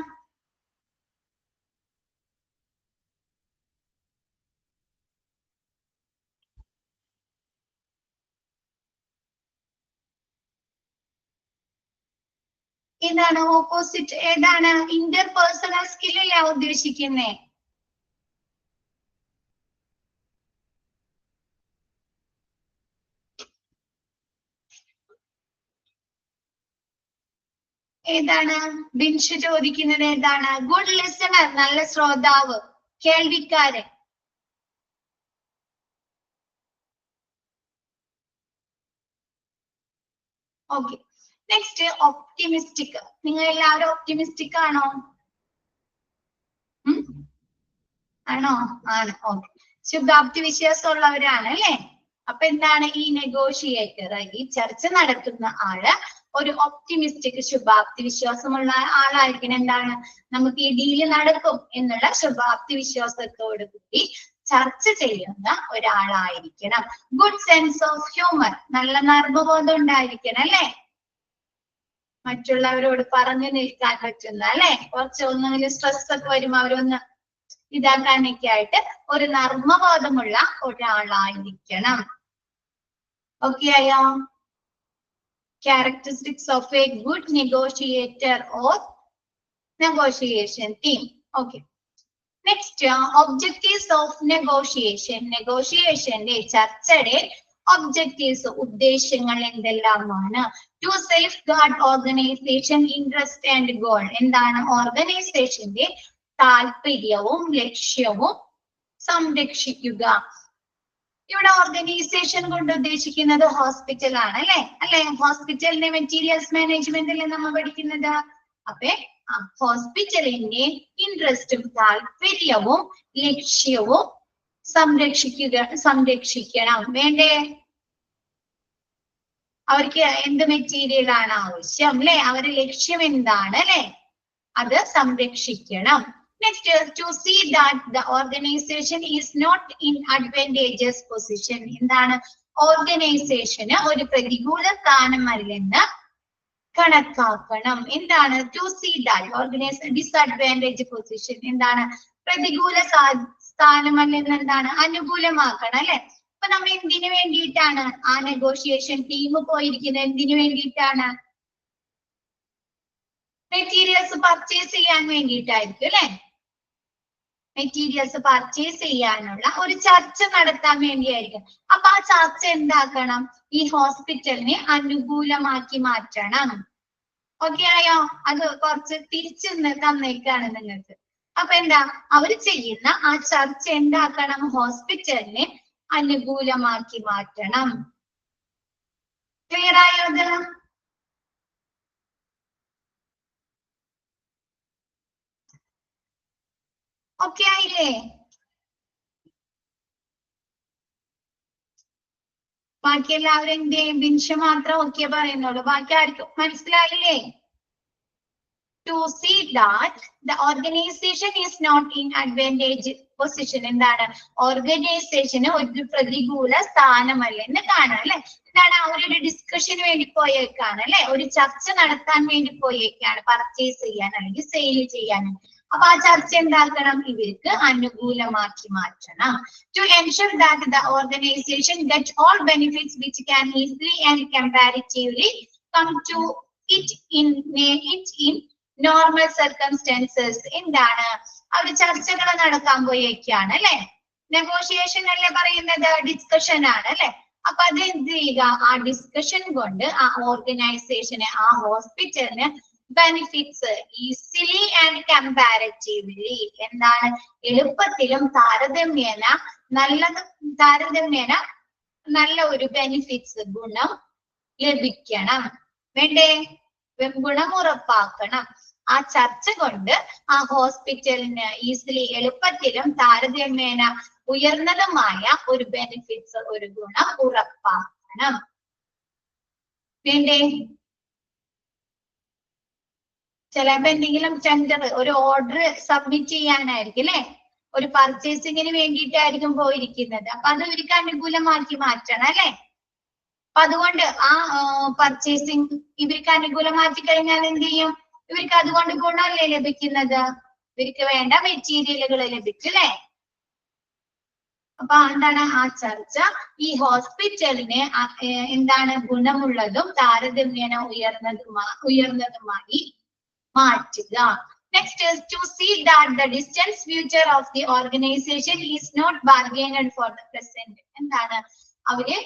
ഏതാണ് ഓപ്പോസിറ്റ്? ഏതാണ്? ഇന്റർപേഴ്സണൽ സ്കില്ലല്ലേ ഉദ്ദേശിക്കുന്നേ? ഏതാണ്? ബിൻഷു ചോദിക്കുന്നത് ഏതാണ്? ഗുഡ് ലിസണർ, നല്ല ശ്രോതാവ്, കേൾവിക്കാരൻ. ഓക്കെ. Next, optimistic. നിങ്ങൾ എല്ലാവരും ഒപ്റ്റിമിസ്റ്റിക് ആണോ? ആണോ? ആണ്. ഓക്കെ. ശുഭാപ്തി വിശ്വാസമുള്ളവരാണ് അല്ലെ? അപ്പൊ എന്താണ്? ഈ നെഗോഷിയേറ്റർ, ഈ ചർച്ച നടത്തുന്ന ആള് ഒരു ഒപ്റ്റിമിസ്റ്റിക്, ശുഭാപ്തി വിശ്വാസമുള്ള ആളായിരിക്കണം. എന്താണ്? നമുക്ക് ഈ ഡീല് നടക്കും എന്നുള്ള ശുഭാപ്തി വിശ്വാസത്തോടു കൂടി ചർച്ച ചെയ്യുന്ന ഒരാളായിരിക്കണം. ഗുഡ് സെൻസ് ഓഫ് ഹ്യൂമർ, നല്ല നർമ്മബോധം ഉണ്ടായിരിക്കണം അല്ലെ? മറ്റുള്ളവരോട് പറഞ്ഞു നിൽക്കാൻ പറ്റുന്ന അല്ലെ? കുറച്ച് ഒന്നെങ്കിലും സ്ട്രെസ് ഒക്കെ വരുമ്പോ അവരൊന്ന് ഇതാക്കാനൊക്കെ ആയിട്ട് ഒരു നർമ്മബോധമുള്ള ഒരാളായിരിക്കണം. ഓക്കെ ആയോ? Characteristics of a good negotiator or negotiation team. Okay. Next, objectives of negotiation. Negotiation ചർച്ചയുടെ objectives, ഉദ്ദേശങ്ങൾ എന്തെല്ലാമാണ്? To safeguard organization interest and goal. എന്താണ്? ഓർഗനൈസേഷന്റെ താല്പര്യവും ലക്ഷ്യവും സംരക്ഷിക്കുക. ഇവിടെ ഓർഗനൈസേഷൻ കൊണ്ട് ഉദ്ദേശിക്കുന്നത് ഹോസ്പിറ്റൽ ആണ് അല്ലെ? ഹോസ്പിറ്റലിന്റെ മെറ്റീരിയൽസ് മാനേജ്മെന്റിൽ നമ്മൾ പഠിക്കുന്നത്. അപ്പൊ ഹോസ്പിറ്റലിന്റെ ഇൻട്രസ്റ്റും താല്പര്യവും ലക്ഷ്യവും സംരക്ഷിക്കണം. വേണ്ടേ? അവർക്ക് എന്ത് മെറ്റീരിയൽ ആണ് ആവശ്യം അല്ലെ? അവരുടെ ലക്ഷ്യം എന്താണ് അല്ലെ? അത് സംരക്ഷിക്കണം. Next, to see that the organization is not in advantageous position. എന്താണ്? ഓർഗനൈസേഷന് ഒരു പ്രതികൂല സ്ഥാനമല്ലെന്ന് കണക്കാക്കണം. എന്താണ് to see that organisation disadvantage position എന്താണ് പ്രതികൂല സ്ഥാനമല്ലെന്ന് എന്താണ് അനുകൂലമാക്കണം അല്ലെ. അപ്പൊ നമ്മൾ എന്തിനു വേണ്ടിയിട്ടാണ് ആ നെഗോഷിയേഷൻ ടീം പോയിരിക്കുന്നത്? എന്തിനു വേണ്ടിയിട്ടാണ്? മെറ്റീരിയൽസ് പർച്ചേസ് ചെയ്യാൻ വേണ്ടിയിട്ടായിരിക്കും അല്ലെ. മെറ്റീരിയൽസ് പർച്ചേസ് ചെയ്യാനുള്ള ഒരു ചർച്ച നടത്താൻ വേണ്ടിയായിരിക്കും. അപ്പൊ ആ ചർച്ച എന്താക്കണം? ഈ ഹോസ്പിറ്റലിനെ അനുകൂലമാക്കി മാറ്റണം. ഓക്കെ ആയോ? അത് കുറച്ച് തിരിച്ചു തന്നേക്കാണ് നിങ്ങൾക്ക്. അപ്പൊ എന്താ അവര് ചെയ്യുന്ന ആ ചർച്ച എന്താക്കണം? ഹോസ്പിറ്റലിനെ അനുകൂലമാക്കി മാറ്റണം. ക്ലിയർ ആയോ? അത് ഓക്കെ ആയില്ലേ? ബാക്കി എല്ലാവരും എന്ത് ചെയ്യും? ബിൻഷ മാത്രം ഓക്കെ പറയുന്നുള്ളൂ. ബാക്കി ആർക്കും മനസ്സിലായില്ലേ? To see that the organization is not in advantage position എന്താണ് ഓർഗനൈസേഷന് ഒരു പ്രതികൂല സ്ഥാനമല്ലെന്ന് കാണാം അല്ലെ. എന്താണ് അവരൊരു ഡിസ്കഷന് വേണ്ടി പോയേക്കാണ് അല്ലെ, ഒരു ചർച്ച നടത്താൻ വേണ്ടി പോയേക്കാണ് പർച്ചേസ് ചെയ്യാൻ അല്ലെങ്കിൽ സെയിൽ ചെയ്യാൻ. അപ്പൊ ആ ചർച്ച എന്താക്കണം? ഇവർക്ക് അനുകൂലമാക്കി മാറ്റണം. To ensure that the organization get all benefits which can easily and comparatively come to it in normal circumstances എന്താണ് അവർ ചർച്ചകൾ നടക്കാൻ പോയേക്കാണ് അല്ലെ. നെഗോഷിയേഷൻ അല്ലേ പറയുന്നത്, ഡിസ്കഷൻ ആണ് അല്ലെ. അപ്പൊ അത് എന്ത് ചെയ്യുക? ആ ഡിസ്കഷൻ കൊണ്ട് ആ ഓർഗനൈസേഷന് ആ ഹോസ്പിറ്റലിന് ബെനിഫിറ്റ്സ് ഈസിലി ആൻഡ് കമ്പാരറ്റീവ്ലി എന്താണ് എളുപ്പത്തിലും താരതമ്യേന നല്ല ഒരു ബെനിഫിറ്റ്സ് ഗുണം ലഭിക്കണം. വേണ്ടേ? ഗുണം ഉറപ്പാക്കണം. ആ ചർച്ച കൊണ്ട് ആ ഹോസ്പിറ്റലിന് ഈസിലി എളുപ്പത്തിലും താരതമ്യേന ഉയർന്നതുമായ ഒരു ബെനിഫിറ്റ്സ് ഒരു ഗുണം ഉറപ്പാക്കണം. വേണ്ടേ? ചിലപ്പോ എന്തെങ്കിലും ടെൻഡർ ഒരു ഓർഡർ സബ്മിറ്റ് ചെയ്യാനായിരിക്കും അല്ലെ, ഒരു പർച്ചേസിങ്ങിന് വേണ്ടിയിട്ടായിരിക്കും പോയിരിക്കുന്നത്. അപ്പൊ അത് ഇവർക്ക് അനുകൂലമാക്കി മാറ്റണം അല്ലെ. അപ്പൊ അതുകൊണ്ട് ആ പർച്ചേസിങ് ഇവർക്ക് അനുകൂലമാക്കി കഴിഞ്ഞാൽ എന്ത് ചെയ്യും? ഇവർക്ക് അതുകൊണ്ട് ഗുണമല്ലേ ലഭിക്കുന്നത്? ഇവർക്ക് വേണ്ട മെറ്റീരിയലുകൾ ലഭിക്കും അല്ലെ. അപ്പൊ എന്താണ് ആ ചർച്ച ഈ ഹോസ്പിറ്റലിന് എന്താണ് ഗുണമുള്ളതും താരതമ്യേന ഉയർന്നതുമായി മാറ്റുക. Next is to see that the distant future of the organization is not bargained for the present. എന്താണ് അവര്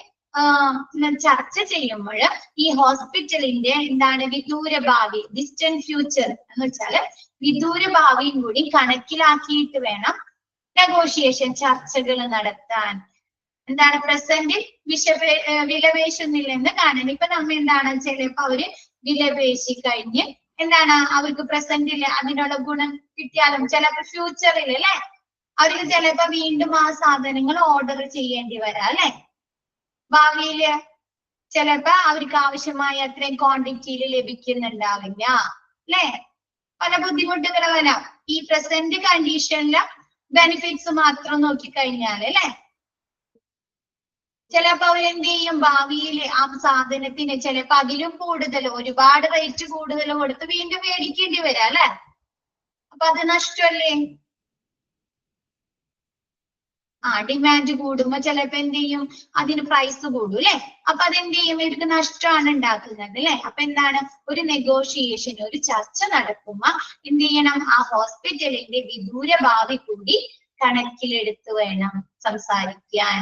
ചർച്ച ചെയ്യുമ്പോൾ ഈ ഹോസ്പിറ്റലിന്റെ എന്താണ് വിദൂര ഭാവി, ഡിസ്റ്റന്റ് ഫ്യൂച്ചർ എന്ന് വെച്ചാല് വിദൂര ഭാവിയും കൂടി കണക്കിലാക്കിയിട്ട് വേണം നെഗോഷിയേഷൻ ചർച്ചകൾ നടത്താൻ. എന്താണ് പ്രസന്റിൽ വിലപേശുന്നില്ലെന്ന് കാണാൻ. ഇപ്പൊ നമ്മ എന്താണ് ചിലപ്പോ അവര് വിലപേശി കഴിഞ്ഞ് എന്താണ് അവർക്ക് പ്രസന്റിൽ അതിനുള്ള ഗുണം കിട്ടിയാലും ചിലപ്പോ ഫ്യൂച്ചറിൽ അല്ലെ അവർക്ക് ചിലപ്പോ വീണ്ടും ആ സാധനങ്ങൾ ഓർഡർ ചെയ്യേണ്ടി വരാം അല്ലെ. ഭാവിയില് ചിലപ്പോ അവർക്ക് ആവശ്യമായ അത്രയും ക്വാണ്ടിറ്റിയിൽ ലഭിക്കുന്നുണ്ടാവില്ല അല്ലെ. പല ബുദ്ധിമുട്ടുകൾ വരാം. ഈ പ്രസന്റ് കണ്ടീഷനില് ബെനിഫിറ്റ്സ് മാത്രം നോക്കിക്കഴിഞ്ഞാൽ അല്ലെ ചിലപ്പോ അവരെന്ത് ചെയ്യും? ഭാവിയിൽ ആ സാധനത്തിന് ചിലപ്പോ അതിലും കൂടുതൽ ഒരുപാട് റേറ്റ് കൂടുതൽ കൊടുത്ത് വീണ്ടും മേടിക്കേണ്ടി വരാം അല്ലെ. അപ്പൊ അത് നഷ്ടമല്ലേ? ഡിമാൻഡ് കൂടുമ്പോ ചിലപ്പോ എന്ത് ചെയ്യും? അതിന് പ്രൈസ് കൂടും അല്ലെ. അപ്പൊ അതെന്ത് ചെയ്യും? ഇവർക്ക് നഷ്ടമാണ് ഉണ്ടാക്കുന്നത് അല്ലെ. അപ്പൊ എന്താണ് ഒരു നെഗോഷിയേഷൻ ഒരു ചർച്ച നടക്കുമ്പോ എന്ത് ചെയ്യണം? ആ ഹോസ്പിറ്റലിന്റെ വിദൂര ഭാവി കൂടി കണക്കിലെടുത്ത് വേണം സംസാരിക്കാൻ.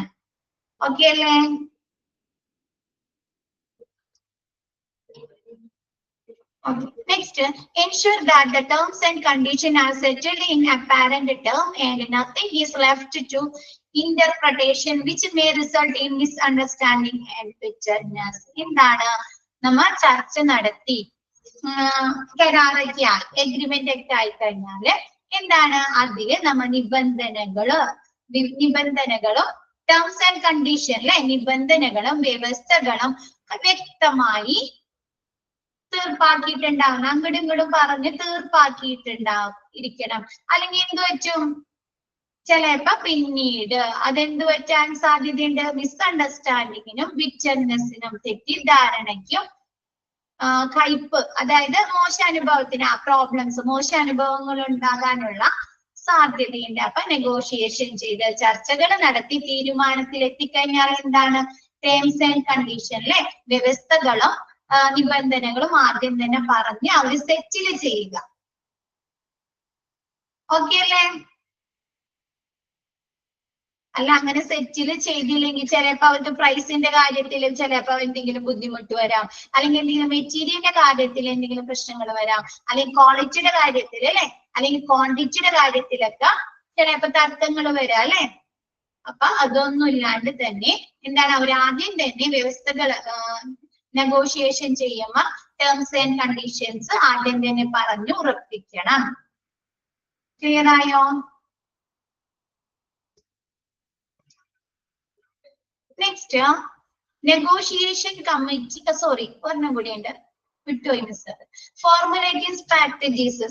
ഓക്കെ അല്ലേ? Next, ensure that the terms and conditions are settled in apparent term and nothing is left to interpretation which may result in misunderstanding and bitterness. എന്താണ് നമ്മ ചർച്ച നടത്തി കരാറൊക്കെ എഗ്രിമെന്റ് ഒക്കെ ആയി കഴിഞ്ഞാല് എന്താണ് അതില് നമ്മ നിബന്ധനകളും ടേംസ് ആൻഡ് കണ്ടീഷനിലെ നിബന്ധനകളും വ്യവസ്ഥകളും വ്യക്തമായി തീർപ്പാക്കിയിട്ടുണ്ടാവണം. അങ്ങോട്ടും ഇങ്ങോട്ടും പറഞ്ഞ് തീർപ്പാക്കിയിട്ടുണ്ടാവും ഇരിക്കണം. അല്ലെങ്കിൽ എന്ത് പറ്റും? ചിലപ്പോ പിന്നീട് അതെന്ത് പറ്റാൻ സാധ്യതയുണ്ട്? മിസ്അണ്ടർസ്റ്റാൻഡിങ്ങിനും വിറ്റർനെസ്സിനും തെറ്റിദ്ധാരണയ്ക്കും കയ്പ്, അതായത് മോശാനുഭവത്തിന് പ്രോബ്ലംസ്, മോശാനുഭവങ്ങൾ ഉണ്ടാകാനുള്ള സാധ്യതയുണ്ട്. അപ്പൊ നെഗോഷിയേഷൻ ചെയ്ത് ചർച്ചകൾ നടത്തി തീരുമാനത്തിൽ എത്തിക്കഴിഞ്ഞാൽ എന്താണ്? ടേംസ് ആൻഡ് കണ്ടീഷനിലെ വ്യവസ്ഥകളും നിബന്ധനകളും ആദ്യം തന്നെ പറഞ്ഞ് അവര് സെറ്റിൽ ചെയ്യുക. ഓക്കെ അല്ലേ? അല്ല, അങ്ങനെ സെറ്റിൽ ചെയ്തില്ലെങ്കിൽ ചിലപ്പോ അവർക്ക് പ്രൈസിന്റെ കാര്യത്തിൽ ചിലപ്പോ എന്തെങ്കിലും ബുദ്ധിമുട്ട് വരാം, അല്ലെങ്കിൽ എന്തെങ്കിലും മെറ്റീരിയലിന്റെ കാര്യത്തിൽ എന്തെങ്കിലും പ്രശ്നങ്ങൾ വരാം, അല്ലെങ്കിൽ ക്വാളിറ്റിയുടെ കാര്യത്തിൽ അല്ലെ, അല്ലെങ്കിൽ ക്വാണ്ടിറ്റിയുടെ കാര്യത്തിലൊക്കെ ചിലപ്പോ തർക്കങ്ങൾ വരാം അല്ലെ. അപ്പൊ അതൊന്നും ഇല്ലാണ്ട് തന്നെ എന്താണ്, അവർ ആദ്യം തന്നെ വ്യവസ്ഥകൾ നെഗോഷിയേഷൻ ചെയ്യുമ്പോ ടേംസ് ആൻഡ് കണ്ടീഷൻസ് ആദ്യം തന്നെ പറഞ്ഞു ഉറപ്പിക്കണം. ക്ലിയർ ആയോ? നെക്സ്റ്റ്, നെഗോഷിയേഷൻ കമ്മിറ്റി, സോറി ഒരെണ്ണം കൂടി ഉണ്ട്, വിട്ടുപോയി മിസ്. ഫോർമുലേറ്റിംഗ്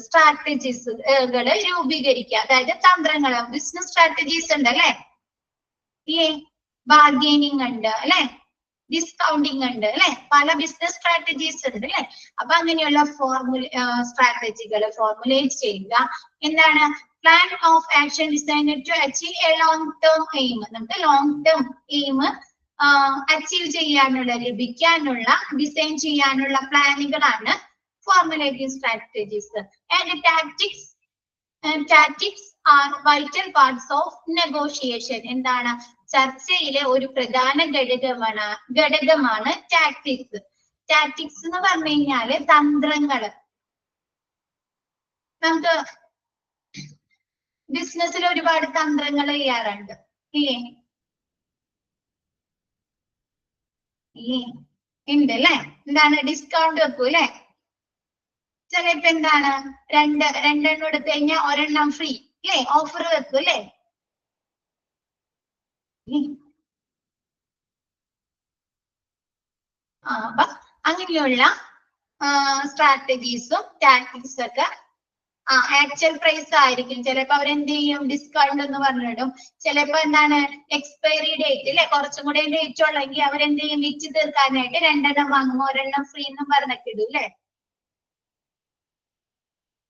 സ്ട്രാറ്റജീസുകള് രൂപീകരിക്കുക, അതായത് തന്ത്രങ്ങള്, ബിസിനസ് സ്ട്രാറ്റജീസ് ഉണ്ട് അല്ലെ, ബാർഗെയിനിങ് ഉണ്ട് അല്ലെ, ഡിസ്കൗണ്ടിങ് ഉണ്ട് അല്ലെ, പല ബിസിനസ് സ്ട്രാറ്റജീസ് ഉണ്ട് അല്ലെ. അപ്പൊ അങ്ങനെയുള്ള സ്ട്രാറ്റജികൾ ഫോർമുലേറ്റ് ചെയ്യുക. എന്താണ്? Plan of action designed to achieve a long term aim. നമുക്ക് ലോങ് ടേം എയിം അച്ചീവ് ചെയ്യാനുള്ള, ലഭിക്കാനുള്ള, ഡിസൈൻ ചെയ്യാനുള്ള പ്ലാനുകളാണ് formulating strategies. And tactics are vital parts of negotiation. എന്താണ്? ചർച്ചയിലെ ഒരു പ്രധാന ഘടകമാണ് ടാക്ടിക്സ്. ടാക്ടിക്സ് എന്ന് പറഞ്ഞു കഴിഞ്ഞാല് തന്ത്രങ്ങള്. നമുക്ക് ബിസിനസ്സിൽ ഒരുപാട് തന്ത്രങ്ങൾ ചെയ്യാറുണ്ട് ഇല്ലേ? ഉണ്ട് അല്ലെ. എന്താണ്? ഡിസ്കൗണ്ട് വെക്കൂ അല്ലെ. ചിലപ്പോ എന്താണ്, രണ്ടെണ്ണം എടുത്തു കഴിഞ്ഞാൽ ഒരെണ്ണം ഫ്രീ അല്ലെ, ഓഫർ വെക്കൂ അല്ലെ. അപ്പൊ അങ്ങനെയുള്ള സ്ട്രാറ്റജീസും ടാക്ടിക്സും ഒക്കെ ആക്ച്വൽ പ്രൈസ് ആയിരിക്കും. ചിലപ്പോ അവരെന്ത് ചെയ്യും? ഡിസ്കൗണ്ട് എന്ന് പറഞ്ഞിടും. ചിലപ്പോ എന്താണ്, എക്സ്പയറി ഡേറ്റ് അല്ലെ, കുറച്ചും കൂടെ ഡേറ്റ് ഉള്ളെങ്കിൽ അവരെന്ത് ചെയ്യും? വിറ്റ് തീർക്കാനായിട്ട് രണ്ടെണ്ണം വാങ്ങും, ഒരെണ്ണം ഫ്രീ എന്നും പറഞ്ഞിട്ട് ഇടും അല്ലെ.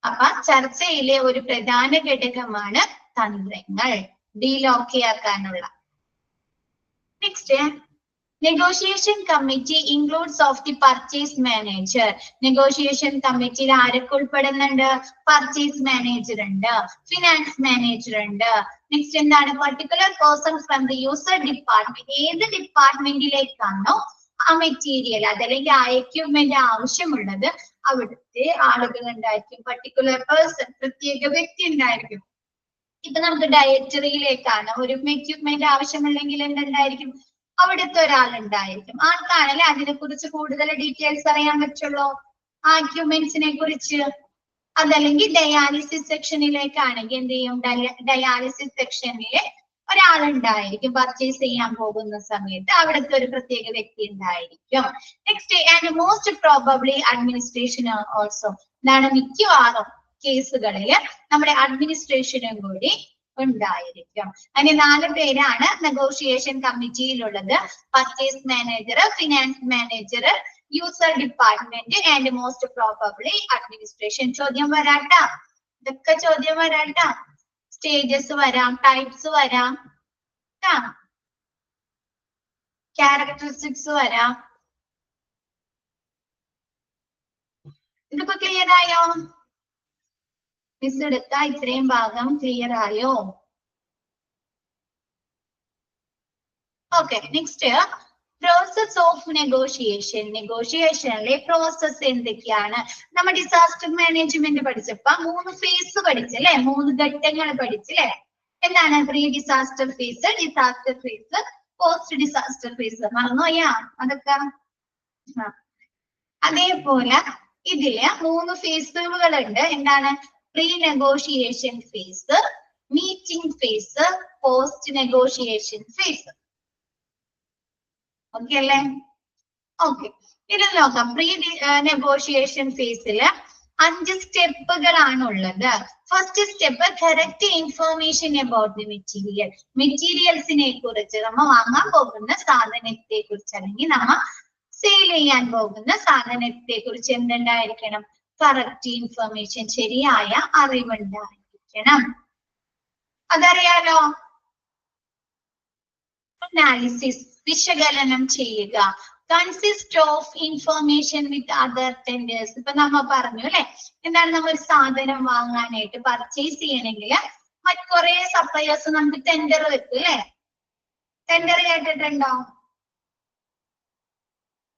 അപ്പൊ ചർച്ചയിലെ ഒരു പ്രധാന ഘടകമാണ് തന്ത്രങ്ങൾ, ഡീൽ ഓക്കെ ആക്കാനുള്ള. Next, negotiation committee includes of the purchase manager. Negotiation കമ്മിറ്റിയിൽ ആരൊക്കെ ഉൾപ്പെടുന്നുണ്ട്? പർച്ചേസ് മാനേജർ ഉണ്ട്, ഫിനാൻസ് മാനേജർ ഉണ്ട്. നെക്സ്റ്റ് എന്താണ്? Particular person from the user department. ഏത് ഡിപ്പാർട്ട്മെന്റിലേക്കാണോ ആ മെറ്റീരിയൽ അതല്ലെങ്കിൽ ആ എക്യുപ്മെന്റ് ആവശ്യമുള്ളത് അവിടുത്തെ ആളുകൾ ഉണ്ടായിരിക്കും. പർട്ടിക്കുലർ പേഴ്സൺ, പ്രത്യേക വ്യക്തി ഉണ്ടായിരിക്കും. ഇപ്പൊ നമുക്ക് ഡയറ്ററിയിലേക്കാണ് ഒരു എക്യുപ്മെന്റ് ആവശ്യമുണ്ടെങ്കിൽ എന്തുണ്ടായിരിക്കും? അവിടുത്തെ ഒരാളുണ്ടായിരിക്കും. ആർക്കാണല്ലേ അതിനെ കുറിച്ച് കൂടുതൽ ഡീറ്റെയിൽസ് അറിയാൻ പറ്റുള്ളൂ, ആ എക്യുപ്മെന്റ്സിനെ കുറിച്ച്. അതല്ലെങ്കിൽ ഡയാലിസിസ് സെക്ഷനിലേക്കാണെങ്കിൽ എന്ത് ചെയ്യും? ഡയാലിസിസ് സെക്ഷനിലെ ഒരാളുണ്ടായിരിക്കും. പർച്ചേസ് ചെയ്യാൻ പോകുന്ന സമയത്ത് അവിടുത്തെ ഒരു പ്രത്യേക വ്യക്തി ഉണ്ടായിരിക്കും. Next, and most probably administration also. എന്താണ്? മിക്കവാറും കേസുകളിൽ നമ്മുടെ അഡ്മിനിസ്ട്രേഷനും കൂടി ഉണ്ടായിരിക്കും. അങ്ങനെ 4 പേരാണ് നെഗോഷിയേഷൻ കമ്മിറ്റിയിലുള്ളത്: purchase manager, finance manager, user department and most probably administration. ചോദ്യം വരാട്ട, ഇതൊക്കെ ചോദ്യം വരാട്ട. സ്റ്റേജസ് വരാം, ടൈപ്സ് വരാം, ക്യാരക്ടറിസ്റ്റിക്സ് വരാം. ഇതൊക്കെ ക്ലിയർ ആയോ? മിസ് എടുത്ത ഇത്രയും ഭാഗം ക്ലിയർ ആയോ? Okay, next process of negotiation. നെഗോഷിയേഷനിലെ പ്രോസസ് എന്തൊക്കെയാണ്? നമ്മൾ ഡിസാസ്റ്റർ മാനേജ്മെന്റ് പഠിച്ചപ്പോ 3 ഫേസ് പഠിച്ചല്ലേ, 3 ഘട്ടങ്ങൾ പഠിച്ചല്ലേ. എന്താണ്? Pre disaster phase, disaster phase, post disaster phase. മറന്നുപോയാ അതൊക്കെ? അതേപോലെ ഇതില് 3 ഫേസുകളുണ്ട്. എന്താണ്? Pre negotiation phase, meeting phase, post negotiation phase. Okay അല്ലേ? ഓക്കെ, ഇത് നോക്കാം. പ്രീ നെഗോഷിയേഷൻ ഫേസില് 5 സ്റ്റെപ്പുകളാണുള്ളത്. First step correct information about the material. മെറ്റീരിയൽസിനെ കുറിച്ച്, നമ്മ വാങ്ങാൻ പോകുന്ന സാധനത്തെ കുറിച്ച് അല്ലെങ്കിൽ നമ്മ സെയിൽ ചെയ്യാൻ പോകുന്ന സാധനത്തെ കുറിച്ച് എന്തുണ്ടായിരിക്കണം? കറക്റ്റ് ഇൻഫർമേഷൻ, ശരിയായ അറിവുണ്ടായിരിക്കണം. അതറിയാലോ. അനാലിസിസ്, വിശകലനം ചെയ്യുക. Consist of information with other tenders. ഇപ്പൊ നമ്മ പറഞ്ഞു അല്ലെ, എന്താണ്, നമ്മൾ ഒരു സാധനം വാങ്ങാനായിട്ട് പർച്ചേസ് ചെയ്യണമെങ്കിൽ മറ്റു കുറെ സപ്ലയേഴ്സ് നമുക്ക് ടെൻഡർ വെക്കും അല്ലെ. ടെൻഡർ കേട്ടിട്ടുണ്ടോ?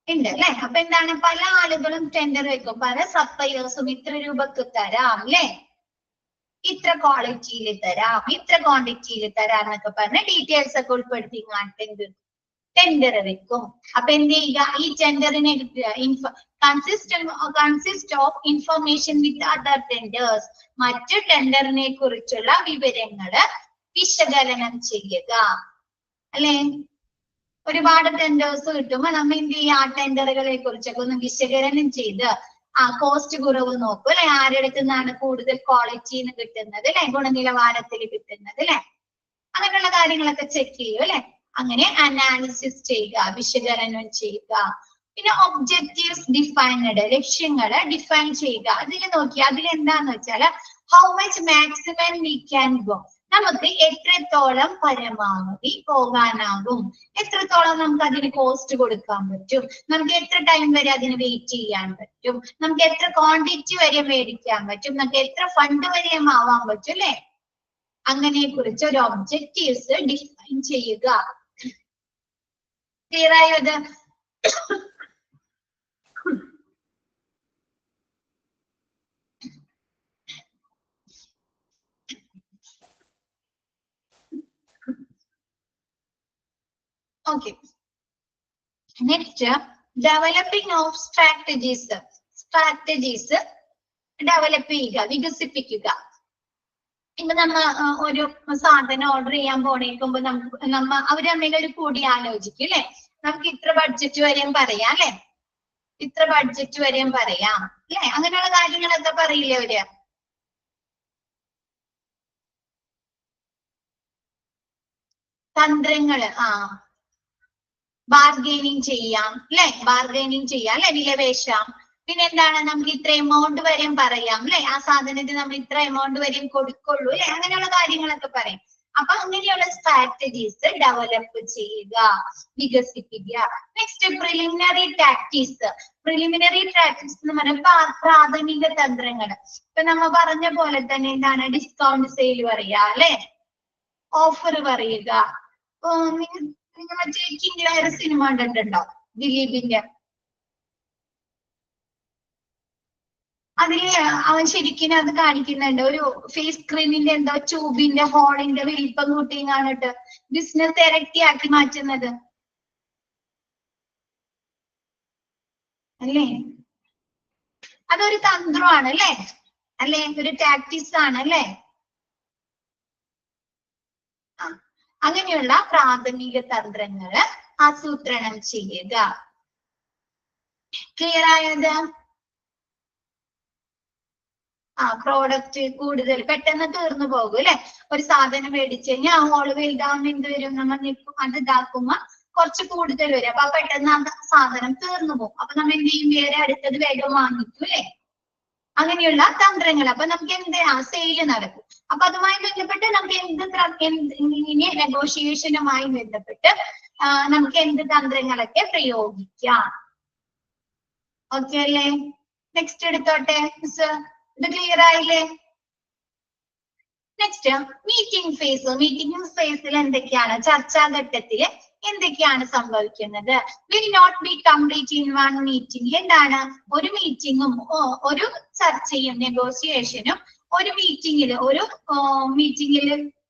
ഉണ്ട് അല്ലെ. അപ്പൊ എന്താണ്, പല ആളുകളും ടെൻഡർ വെക്കും, പല സപ്ലയേഴ്സും ഇത്ര രൂപക്ക് തരാം അല്ലെ, ഇത്ര ക്വാളിറ്റിയിൽ തരാം, ഇത്ര ക്വാണ്ടിറ്റിയിൽ തരാം എന്നൊക്കെ പറഞ്ഞ ഡീറ്റെയിൽസ് ഒക്കെ ഉൾപ്പെടുത്തി ടെൻഡർ വെക്കും. അപ്പൊ എന്ത് ചെയ്യുക, ഈ ടെൻഡറിനെ consist of information with other tenders, മറ്റു ടെൻഡറിനെ കുറിച്ചുള്ള വിവരങ്ങള് വിശകലനം ചെയ്യുക അല്ലെ. ഒരുപാട് ടെൻഡേഴ്സ് കിട്ടുമ്പോ നമ്മ എന്ത് ചെയ്യുക, ആ ടെൻഡറുകളെ കുറിച്ചൊക്കെ ഒന്ന് വിശകലനം ചെയ്ത് ആ കോസ്റ്റ് കുറവ് നോക്കും അല്ലെ, ആരുടെ നിന്നാണ് കൂടുതൽ ക്വാളിറ്റിന്ന് കിട്ടുന്നത് അല്ലെ, ഗുണനിലവാരത്തിൽ കിട്ടുന്നത് അല്ലെ, അങ്ങനെയുള്ള കാര്യങ്ങളൊക്കെ ചെക്ക് ചെയ്യും അല്ലെ. അങ്ങനെ അനാലിസിസ് ചെയ്യുക, വിശകലനം ചെയ്യുക. പിന്നെ ഒബ്ജക്റ്റീവ്സ് ഡിഫൈൻഡ്, ലക്ഷ്യങ്ങള് ഡിഫൈൻ ചെയ്യുക. അതിൽ നോക്കി, അതിൽ എന്താന്ന് വെച്ചാല് how much maximum we can go, നമുക്ക് എത്രത്തോളം പരമാവധി പോകാനാകും, എത്രത്തോളം നമുക്ക് അതിന് കോസ്റ്റ് കൊടുക്കാൻ പറ്റും, നമുക്ക് എത്ര ടൈം വരെ അതിന് വെയിറ്റ് ചെയ്യാൻ പറ്റും, നമുക്ക് എത്ര ക്വാണ്ടിറ്റി വരെ മേടിക്കാൻ പറ്റും, നമുക്ക് എത്ര ഫണ്ട് വരെ ആവാൻ പറ്റും അല്ലെ. അങ്ങനെ കുറിച്ച് ഒരു ഒബ്ജക്റ്റീവ്സ് ഡിഫൈൻ ചെയ്യുക. ക്ലിയർ ആയോ ഇത്? Okay. Next, developing of strategies. Strategies develop ചെയ്യുക, വികസിപ്പിക്കുക. ഇപ്പൊ നമ്മ ഒരു സാധനം ഓർഡർ ചെയ്യാൻ പോണേക്കുമ്പോ അവര് തമ്മിൽ ഒരു കൂടി ആലോചിക്കും അല്ലെ, നമുക്ക് ഇത്ര ബഡ്ജറ്റ് വരെയും പറയാം അല്ലെ, ഇത്ര ബഡ്ജറ്റ് വരെയും പറയാം അല്ലെ, അങ്ങനെയുള്ള കാര്യങ്ങളൊക്കെ പറയില്ലേ അവര്. തന്ത്രങ്ങള്, ബാർഗെയിനിങ് ചെയ്യാം അല്ലെ, ബാർഗെയിനിങ് ചെയ്യാം അല്ലെ, വിലപേശാം. പിന്നെ എന്താണ്, നമുക്ക് ഇത്ര എമൗണ്ട് വരെയും പറയാം അല്ലെ, ആ സാധനത്തിന് നമ്മൾ ഇത്ര എമൗണ്ട് വരെയും കൊടുക്കുള്ളൂ അല്ലെ, അങ്ങനെയുള്ള കാര്യങ്ങളൊക്കെ പറയും. അപ്പൊ അങ്ങനെയുള്ള സ്ട്രാറ്റജീസ് ഡെവലപ്പ് ചെയ്യുക, വികസിപ്പിക്കുക. Next, preliminary tactics. Preliminary tactics എന്ന് പറഞ്ഞാൽ പ്രാഥമിക തന്ത്രങ്ങൾ. ഇപ്പൊ നമ്മ പറഞ്ഞ പോലെ തന്നെ എന്താണ്, ഡിസ്കൗണ്ട് സെയിൽ പറയുക അല്ലെ, ഓഫർ പറയുക. നിങ്ങൾ മറ്റേ കിങ് സിനിമ കണ്ടിട്ടുണ്ടോ, ദിലീപിന്റെ? അതില് അവൻ ശരിക്കും അത് കാണിക്കുന്നുണ്ട്, ഒരു ഫേസ് ക്രീമിന്റെ എന്തോ ട്യൂബിന്റെ ഹോളിന്റെ വലിപ്പം കൂട്ടിയും കാണിട്ട് ബിസിനസ് ഇരട്ടിയാക്കി മാറ്റുന്നത് അല്ലേ. അതൊരു തന്ത്രമാണ് അല്ലേ, അല്ലെ, ഒരു ടാക്ടിക്സ് ആണ് അല്ലേ. അങ്ങനെയുള്ള പ്രാഥമിക തന്ത്രങ്ങള് ആസൂത്രണം ചെയ്യുക. ക്ലിയർ ആയത്? പ്രോഡക്റ്റ് കൂടുതൽ പെട്ടെന്ന് തീർന്നു പോകും അല്ലെ. ഒരു സാധനം മേടിച്ചു കഴിഞ്ഞാൽ ആ ഹോള് വലുതാവുമ്പോ എന്ത് വരും, നമ്മൾ നിൽക്കും, അത് ഇതാക്കുമ്പോ കുറച്ച് കൂടുതൽ വരും. അപ്പൊ പെട്ടെന്ന് ആ സാധനം തീർന്നു പോകും. അപ്പൊ നമ്മൾ എന്ത് ചെയ്യും, വേറെ അടുത്തത് വേഗം വാങ്ങിക്കും അല്ലെ. അങ്ങനെയുള്ള തന്ത്രങ്ങൾ. അപ്പൊ നമുക്ക് എന്ത്, സെയില് നടക്കും. അപ്പൊ അതുമായി ബന്ധപ്പെട്ട് നമുക്ക് ഇനി നെഗോഷിയേഷനുമായി ബന്ധപ്പെട്ട് നമുക്ക് എന്ത് തന്ത്രങ്ങളൊക്കെ പ്രയോഗിക്കാം. ഓക്കെ അല്ലേ? നെക്സ്റ്റ് എടുത്തോട്ടെ മിസ്, ഇത് ക്ലിയർ ആയില്ലേ? Next, meeting face. മീറ്റിംഗ് ഫേസിൽ എന്തൊക്കെയാണ്, ചർച്ചാഘട്ടത്തില് എന്തൊക്കെയാണ് സംഭവിക്കുന്നത്? Will not be complete in one meeting. എന്താണ്, ഒരു മീറ്റിംഗും ഒരു ചർച്ചയും നെഗോഷിയേഷനും ഒരു മീറ്റിംഗിൽ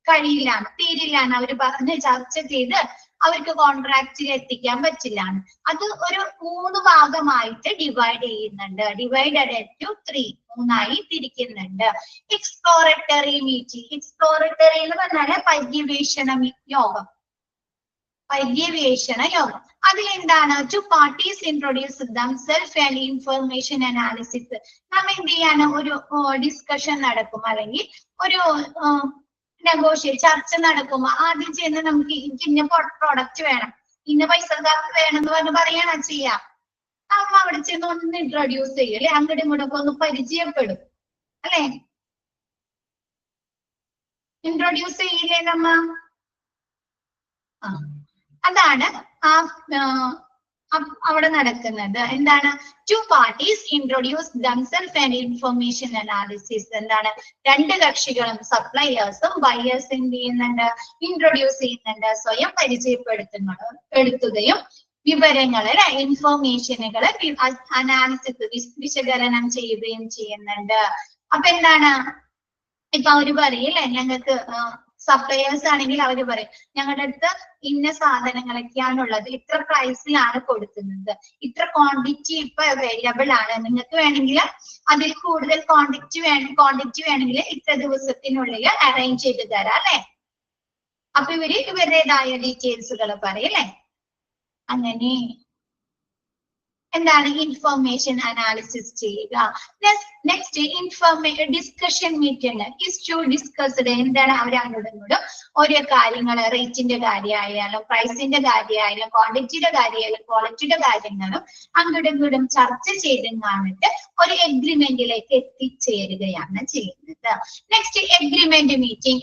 കഴിയില്ലാണ്, തീരില്ലാണ്. അവർ പറഞ്ഞ് ചർച്ച ചെയ്ത് അവർക്ക് കോൺട്രാക്റ്റിൽ എത്തിക്കാൻ പറ്റില്ലാണ്. അത് ഒരു 3 ഭാഗമായിട്ട് ഡിവൈഡ് ചെയ്യുന്നുണ്ട്. ഡിവൈഡഡ് ഇൻടു 3, 3ആയി തിരിക്കുന്നുണ്ട്. Exploratory meeting. എക്സ്പ്ലോറട്ടറി എന്ന് പറഞ്ഞാല് പര്യവേഷണ യോഗം. പര്യവേഷണ യോഗം. അതിലെന്താണ് two parties introduce themself and information analysis. നാം എന്ത് ചെയ്യാണ്, ഒരു ഡിസ്കഷൻ നടക്കും അല്ലെങ്കിൽ ഒരു ചർച്ച നടക്കുമ്പോ ആദ്യം ചെയ്യുന്ന നമുക്ക് ഇന്ന പ്രോഡക്റ്റ് വേണം, ഇന്ന പൈസക്കാർക്ക് വേണം എന്ന് പറഞ്ഞ് പറയണ ചെയ്യാം. അമ്മ അവിടെ ചെന്ന് ഒന്ന് ഇൻട്രൊഡ്യൂസ് ചെയ്യും അല്ലെ, അങ്ങോട്ടും ഇങ്ങോട്ടും ഒന്ന് പരിചയപ്പെടും അല്ലെ, ഇൻട്രൊഡ്യൂസ് ചെയ്യില്ലേ നമ്മ? അതാണ് അവിടെ നടക്കുന്നത്. എന്താണ് to parties introduce themself and information analysis. എന്താണ് രണ്ട് കക്ഷികളും സപ്ലയേഴ്സും ബയേഴ്സ് എന്ത് ചെയ്യുന്നുണ്ട്, ഇൻട്രൊഡ്യൂസ് ചെയ്യുന്നുണ്ട്, സ്വയം പരിചയപ്പെടുത്തുകയും വിവരങ്ങള് ഇൻഫോർമേഷനുകള് അനാലിസിസ് വിശകലനം ചെയ്യുകയും ചെയ്യുന്നുണ്ട്. അപ്പൊ എന്താണ്, ഇപ്പൊ അവര് പറയില്ലേ, ഞങ്ങൾക്ക് സപ്ലയേഴ്സ് ആണെങ്കിൽ അവര് പറയും ഞങ്ങളുടെ അടുത്ത് ഇന്ന സാധനങ്ങളൊക്കെയാണുള്ളത്, ഇത്ര പ്രൈസിലാണ് കൊടുക്കുന്നത്, ഇത്ര ക്വാണ്ടിറ്റി ഇപ്പൊ അവൈലബിൾ ആണ്, നിങ്ങൾക്ക് വേണമെങ്കിൽ അതിൽ കൂടുതൽ ക്വാണ്ടിറ്റി വേണമെങ്കിൽ ഇത്ര ദിവസത്തിനുള്ളിൽ അറേഞ്ച് ചെയ്ത് തരാം അല്ലെ. അപ്പൊ ഇവരുടേതായ ഡീറ്റെയിൽസുകൾ പറയല്ലേ. അങ്ങനെ എന്താണ് ഇൻഫർമേഷൻ അനാലിസിസ് ചെയ്യുക. Next discussion meeting is to discussed. എന്താണ് അവർ അങ്ങോട്ടും ഇങ്ങോട്ടും ഓരോ കാര്യങ്ങൾ, റേറ്റിന്റെ കാര്യമായാലും പ്രൈസിന്റെ കാര്യമായാലും ക്വാണ്ടിറ്റിയുടെ കാര്യമായാലും ക്വാളിറ്റിയുടെ കാര്യങ്ങളും അങ്ങോട്ടും ഇങ്ങോട്ടും ചർച്ച ചെയ്ത് കാണിട്ട് ഒരു എഗ്രിമെന്റിലേക്ക് എത്തിച്ചേരുകയാണ് ചെയ്യുന്നത്. Next agreement meeting.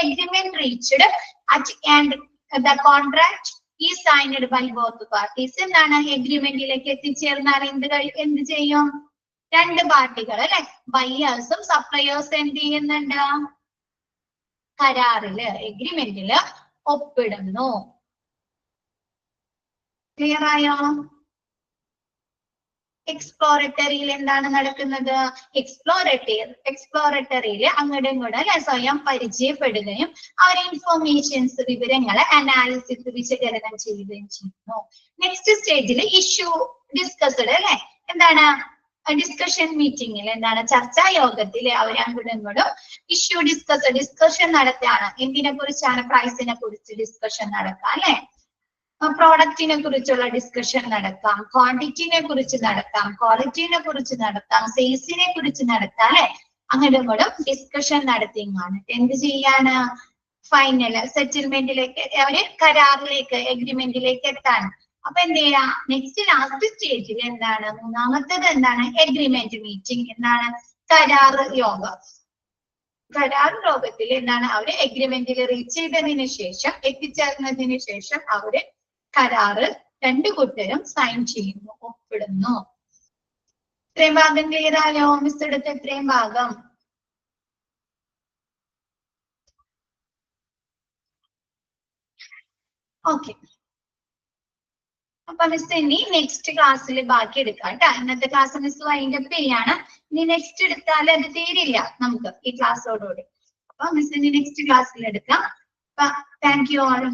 Agreement reached at and the contract ഈ സൈൻഡ് ബൈ ബോത്ത് പാർട്ടീസ്. എന്താണ് എഗ്രിമെന്റിലേക്ക് എത്തിച്ചേർന്നാൽ എന്ത് ചെയ്യും, രണ്ട് പാർട്ടികൾ അല്ലെ, ബയേഴ്സും സപ്ലയേഴ്സും എന്ത് ചെയ്യുന്നുണ്ട്, കരാറില് എഗ്രിമെന്റില് ഒപ്പിടുന്നു. ക്ലിയർ ആയോ? എക്സ്പ്ലോറട്ടറിയിൽ എന്താണ് നടക്കുന്നത്, എക്സ്പ്ലോറട്ടറിയിൽ അങ്ങോട്ടും ഇങ്ങോട്ടും അല്ലെ സ്വയം പരിചയപ്പെടുകയും അവരെ ഇൻഫോർമേഷൻസ് വിവരങ്ങളെ അനാലിസിസ് വിശകലനം ചെയ്യുകയും ചെയ്യുന്നു. നെക്സ്റ്റ് സ്റ്റേജിൽ ഇഷ്യൂ ഡിസ്കസ്ഡ് അല്ലെ, എന്താണ് ഡിസ്കഷൻ മീറ്റിംഗിൽ എന്താണ് ചർച്ചാ യോഗത്തിൽ അവർ അങ്ങോട്ടും ഇങ്ങോട്ടും ഇഷ്യൂ ഡിസ്കഷൻ നടത്തുകയാണ്. എന്തിനെ കുറിച്ചാണ്, പ്രൈസിനെ കുറിച്ച് ഡിസ്കഷൻ നടക്കാം അല്ലെ, പ്രോഡക്റ്റിനെ കുറിച്ചുള്ള ഡിസ്കഷൻ നടത്താം, ക്വാണ്ടിറ്റിനെ കുറിച്ച് നടത്താം, ക്വാളിറ്റിനെ കുറിച്ച് നടത്താം, സെയിൽസിനെ കുറിച്ച് നടത്താം അല്ലെ. അങ്ങോട്ടും ഇങ്ങോട്ടും ഡിസ്കഷൻ നടത്തിയാണ് എന്ത് ചെയ്യാണ്, ഫൈനൽ സെറ്റിൽമെന്റിലേക്ക് അവര് കരാറിലേക്ക് എഗ്രിമെന്റിലേക്ക് എത്താണ്. അപ്പൊ എന്ത് ചെയ്യാ, നെക്സ്റ്റ് ലാസ്റ്റ് സ്റ്റേജിൽ എന്താണ്, മൂന്നാമത്തേത് എന്താണ്, എഗ്രിമെന്റ് മീറ്റിംഗ്. എന്താണ്, കരാർ യോഗം. കരാർ യോഗത്തിൽ എന്താണ് അവര് എഗ്രിമെന്റിൽ റീച്ച് ചെയ്തതിനു ശേഷം എത്തിച്ചേർന്നതിന് ശേഷം അവര് കരാറ് രണ്ടു കൂട്ടരും സൈൻ ചെയ്യുന്നു, ഒപ്പിടുന്നു. ഇത്രയും ഭാഗം ക്ലിയർ ആയോ? മിസ് എടുത്ത ഇത്രയും ഭാഗം. ഓക്കെ, അപ്പൊ മിസ് ഇനി നെക്സ്റ്റ് ക്ലാസ്സിൽ ബാക്കി എടുക്കാം കേട്ടോ. ഇന്നത്തെ ക്ലാസ് മിസ് വൈൻഡപ്പ് ചെയ്യാണ്. ഇനി നെക്സ്റ്റ് എടുത്താൽ അത് തീരില്ല നമുക്ക് ഈ ക്ലാസ്സോടുകൂടി. അപ്പൊ മിസ് ഇനി നെക്സ്റ്റ് ക്ലാസ്സിൽ എടുക്കാം. Thank you all.